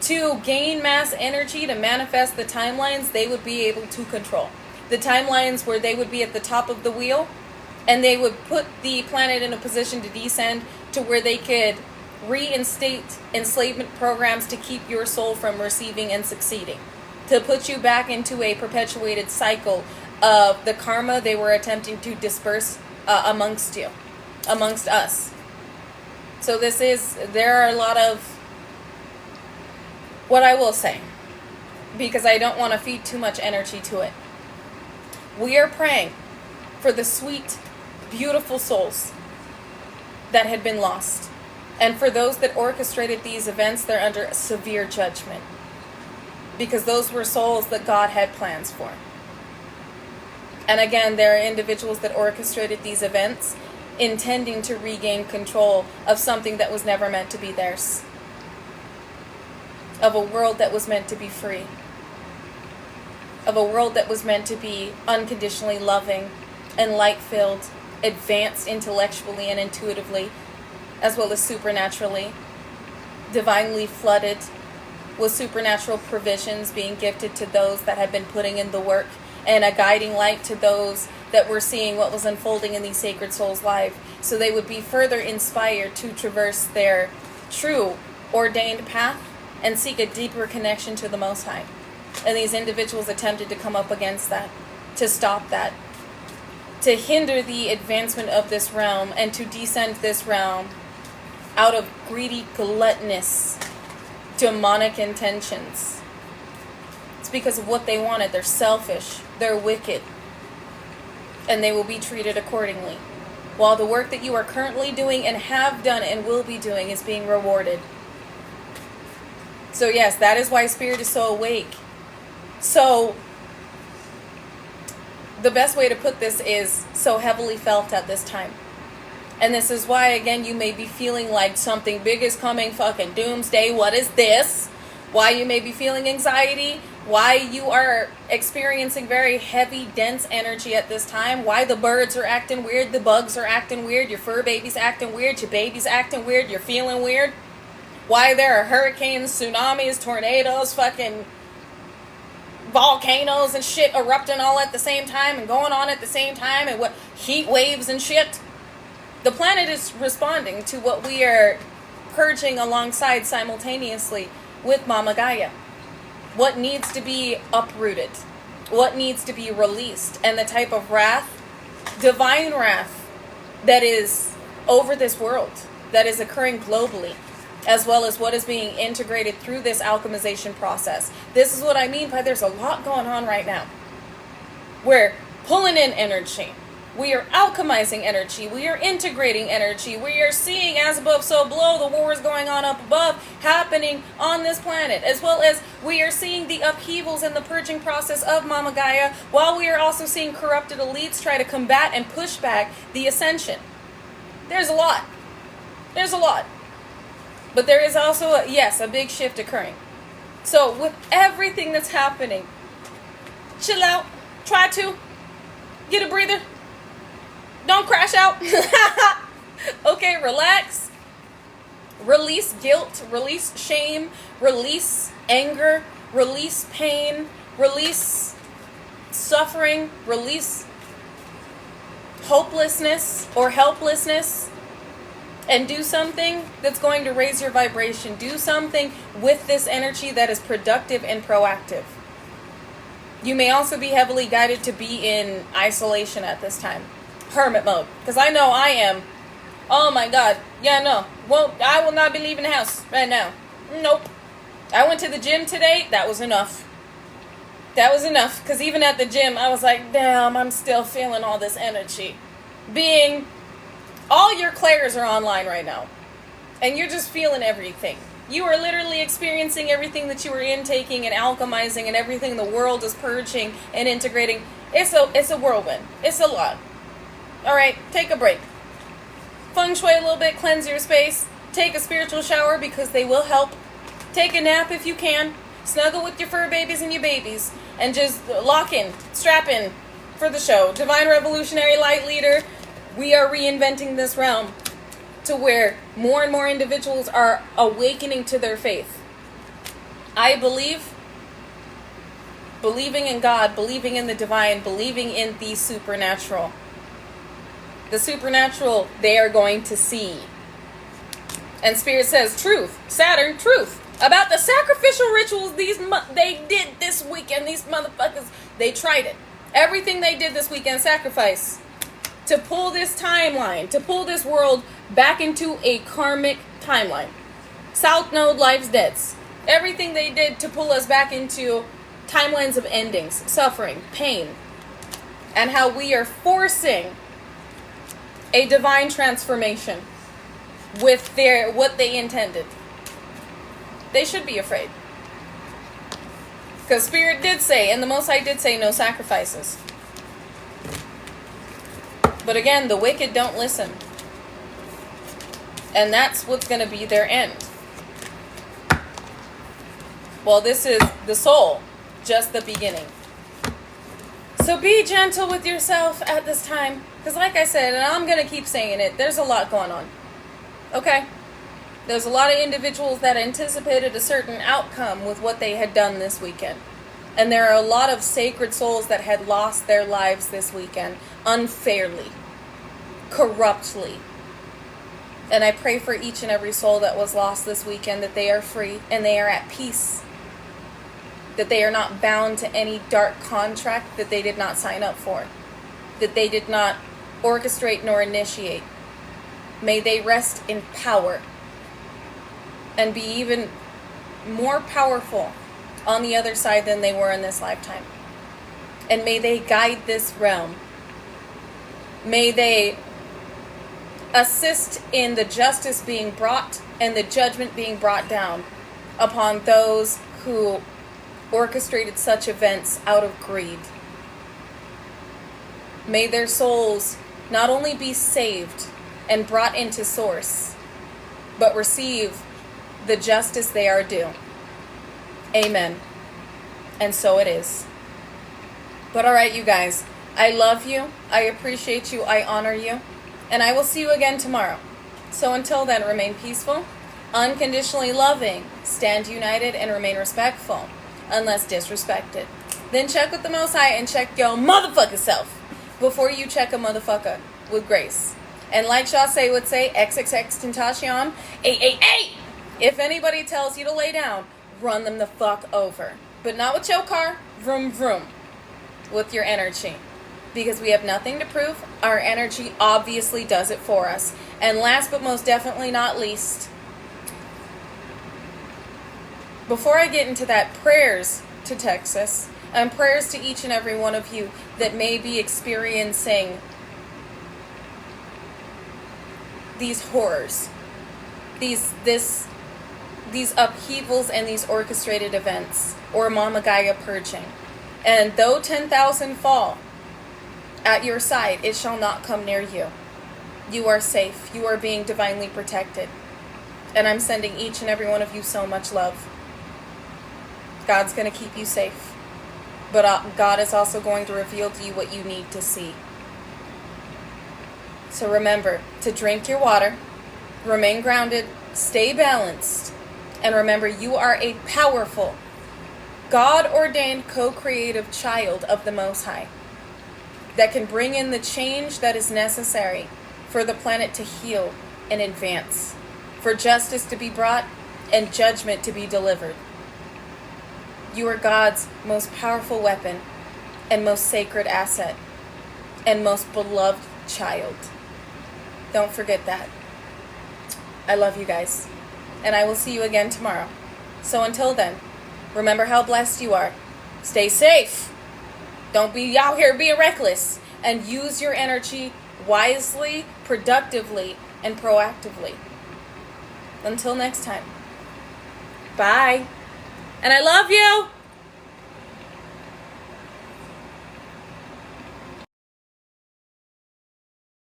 to gain mass energy, to manifest the timelines they would be able to control. The timelines where they would be at the top of the wheel, and they would put the planet in a position to descend to where they could reinstate enslavement programs to keep your soul from receiving and succeeding, to put you back into a perpetuated cycle of the karma they were attempting to disperse amongst us. So there are a lot of, what I will say, because I don't want to feed too much energy to it. We are praying for the sweet, beautiful souls that had been lost. And for those that orchestrated these events, they're under severe judgment. Because those were souls that God had plans for. And again, there are individuals that orchestrated these events intending to regain control of something that was never meant to be theirs. Of a world that was meant to be free. Of a world that was meant to be unconditionally loving and light-filled, advanced intellectually and intuitively, as well as supernaturally, divinely flooded with supernatural provisions being gifted to those that had been putting in the work, and a guiding light to those that were seeing what was unfolding in these sacred souls' lives, so they would be further inspired to traverse their true ordained path and seek a deeper connection to the Most High. And these individuals attempted to come up against that, to stop that, to hinder the advancement of this realm, and to descend this realm out of greedy, gluttonous, demonic intentions. It's because of what they wanted. They're selfish. They're wicked. And they will be treated accordingly. While the work that you are currently doing and have done and will be doing is being rewarded. So yes, that is why Spirit is so awake. So the best way to put this is so heavily felt at this time. And this is why, again, you may be feeling like something big is coming, fucking doomsday, what is this? Why you may be feeling anxiety, why you are experiencing very heavy, dense energy at this time, why the birds are acting weird, the bugs are acting weird, your fur baby's acting weird, your baby's acting weird, you're feeling weird. Why there are hurricanes, tsunamis, tornadoes, fucking volcanoes and shit erupting all at the same time and going on at the same time, and what heat waves and shit. The planet is responding to what we are purging alongside simultaneously with Mama Gaia. What needs to be uprooted? What needs to be released? And the type of wrath, divine wrath, that is over this world, that is occurring globally, as well as what is being integrated through this alchemization process. This is what I mean by there's a lot going on right now. We're pulling in energy. We are alchemizing energy. We are integrating energy. We are seeing as above, so below, the wars going on up above happening on this planet, as well as we are seeing the upheavals and the purging process of Mama Gaia, while we are also seeing corrupted elites try to combat and push back the ascension. There's a lot. There's a lot. But there is also, a big shift occurring. So with everything that's happening, chill out. Try to get a breather. Don't crash out. Okay, relax. Release guilt, release shame, release anger, release pain, release suffering, release hopelessness or helplessness, and do something that's going to raise your vibration. Do something with this energy that is productive and proactive. You may also be heavily guided to be in isolation at this time. Hermit mode. Because I know I am. Oh my God. Yeah, no. I will not be leaving the house right now. Nope. I went to the gym today. That was enough. That was enough. Because even at the gym, I was like, damn, I'm still feeling all this energy. All your clairs are online right now. And you're just feeling everything. You are literally experiencing everything that you are intaking and alchemizing, and everything the world is purging and integrating. It's a whirlwind. It's a lot. Alright, take a break. Feng shui a little bit, cleanse your space. Take a spiritual shower because they will help. Take a nap if you can. Snuggle with your fur babies and your babies. And just lock in, strap in for the show. Divine Revolutionary Light Leader, we are reinventing this realm to where more and more individuals are awakening to their faith. I believing in God, believing in the divine, believing in the supernatural. The supernatural they are going to see. And Spirit says, truth, Saturn, truth. About the sacrificial rituals they did this weekend. These motherfuckers, they tried it. Everything they did this weekend, sacrifice. To pull this timeline, to pull this world back into a karmic timeline. South Node, life's debts. Everything they did to pull us back into timelines of endings, suffering, pain. And how we are forcing a divine transformation with what they intended. They should be afraid. Because Spirit did say, and the Most High did say, no sacrifices. But again, the wicked don't listen. And that's what's going to be their end. Well, this is the soul, just the beginning. So be gentle with yourself at this time. Because like I said, and I'm going to keep saying it, there's a lot going on. Okay? There's a lot of individuals that anticipated a certain outcome with what they had done this weekend. And there are a lot of sacred souls that had lost their lives this weekend unfairly, corruptly. And I pray for each and every soul that was lost this weekend that they are free and they are at peace. That they are not bound to any dark contract that they did not sign up for. That they did not orchestrate nor initiate. May they rest in power and be even more powerful on the other side than they were in this lifetime. And may they guide this realm. May they assist in the justice being brought and the judgment being brought down upon those who orchestrated such events out of greed. May their souls not only be saved and brought into source, but receive the justice they are due. Amen. And so it is. But alright, you guys, I love you, I appreciate you, I honor you, and I will see you again tomorrow. So until then, remain peaceful, unconditionally loving, stand united, and remain respectful, unless disrespected. Then check with the Most High and check your motherfucking self before you check a motherfucker with grace. And like Shasay would say, XXX Tentacion, 888. If anybody tells you to lay down, run them the fuck over. But not with your car, vroom vroom, with your energy. Because we have nothing to prove, our energy obviously does it for us. And last but most definitely not least, before I get into that, prayers to Texas, and prayers to each and every one of you that may be experiencing these horrors, these upheavals and these orchestrated events, or Mama Gaia purging. And though 10,000 fall at your side, it shall not come near you. You are safe. You are being divinely protected. And I'm sending each and every one of you so much love. God's going to keep you safe. But God is also going to reveal to you what you need to see. So remember to drink your water, remain grounded, stay balanced, and remember you are a powerful, God-ordained co-creative child of the Most High that can bring in the change that is necessary for the planet to heal and advance, for justice to be brought and judgment to be delivered. You are God's most powerful weapon and most sacred asset and most beloved child. Don't forget that. I love you guys, and I will see you again tomorrow. So until then, remember how blessed you are. Stay safe. Don't be out here being reckless, and use your energy wisely, productively, and proactively. Until next time. Bye. And I love you.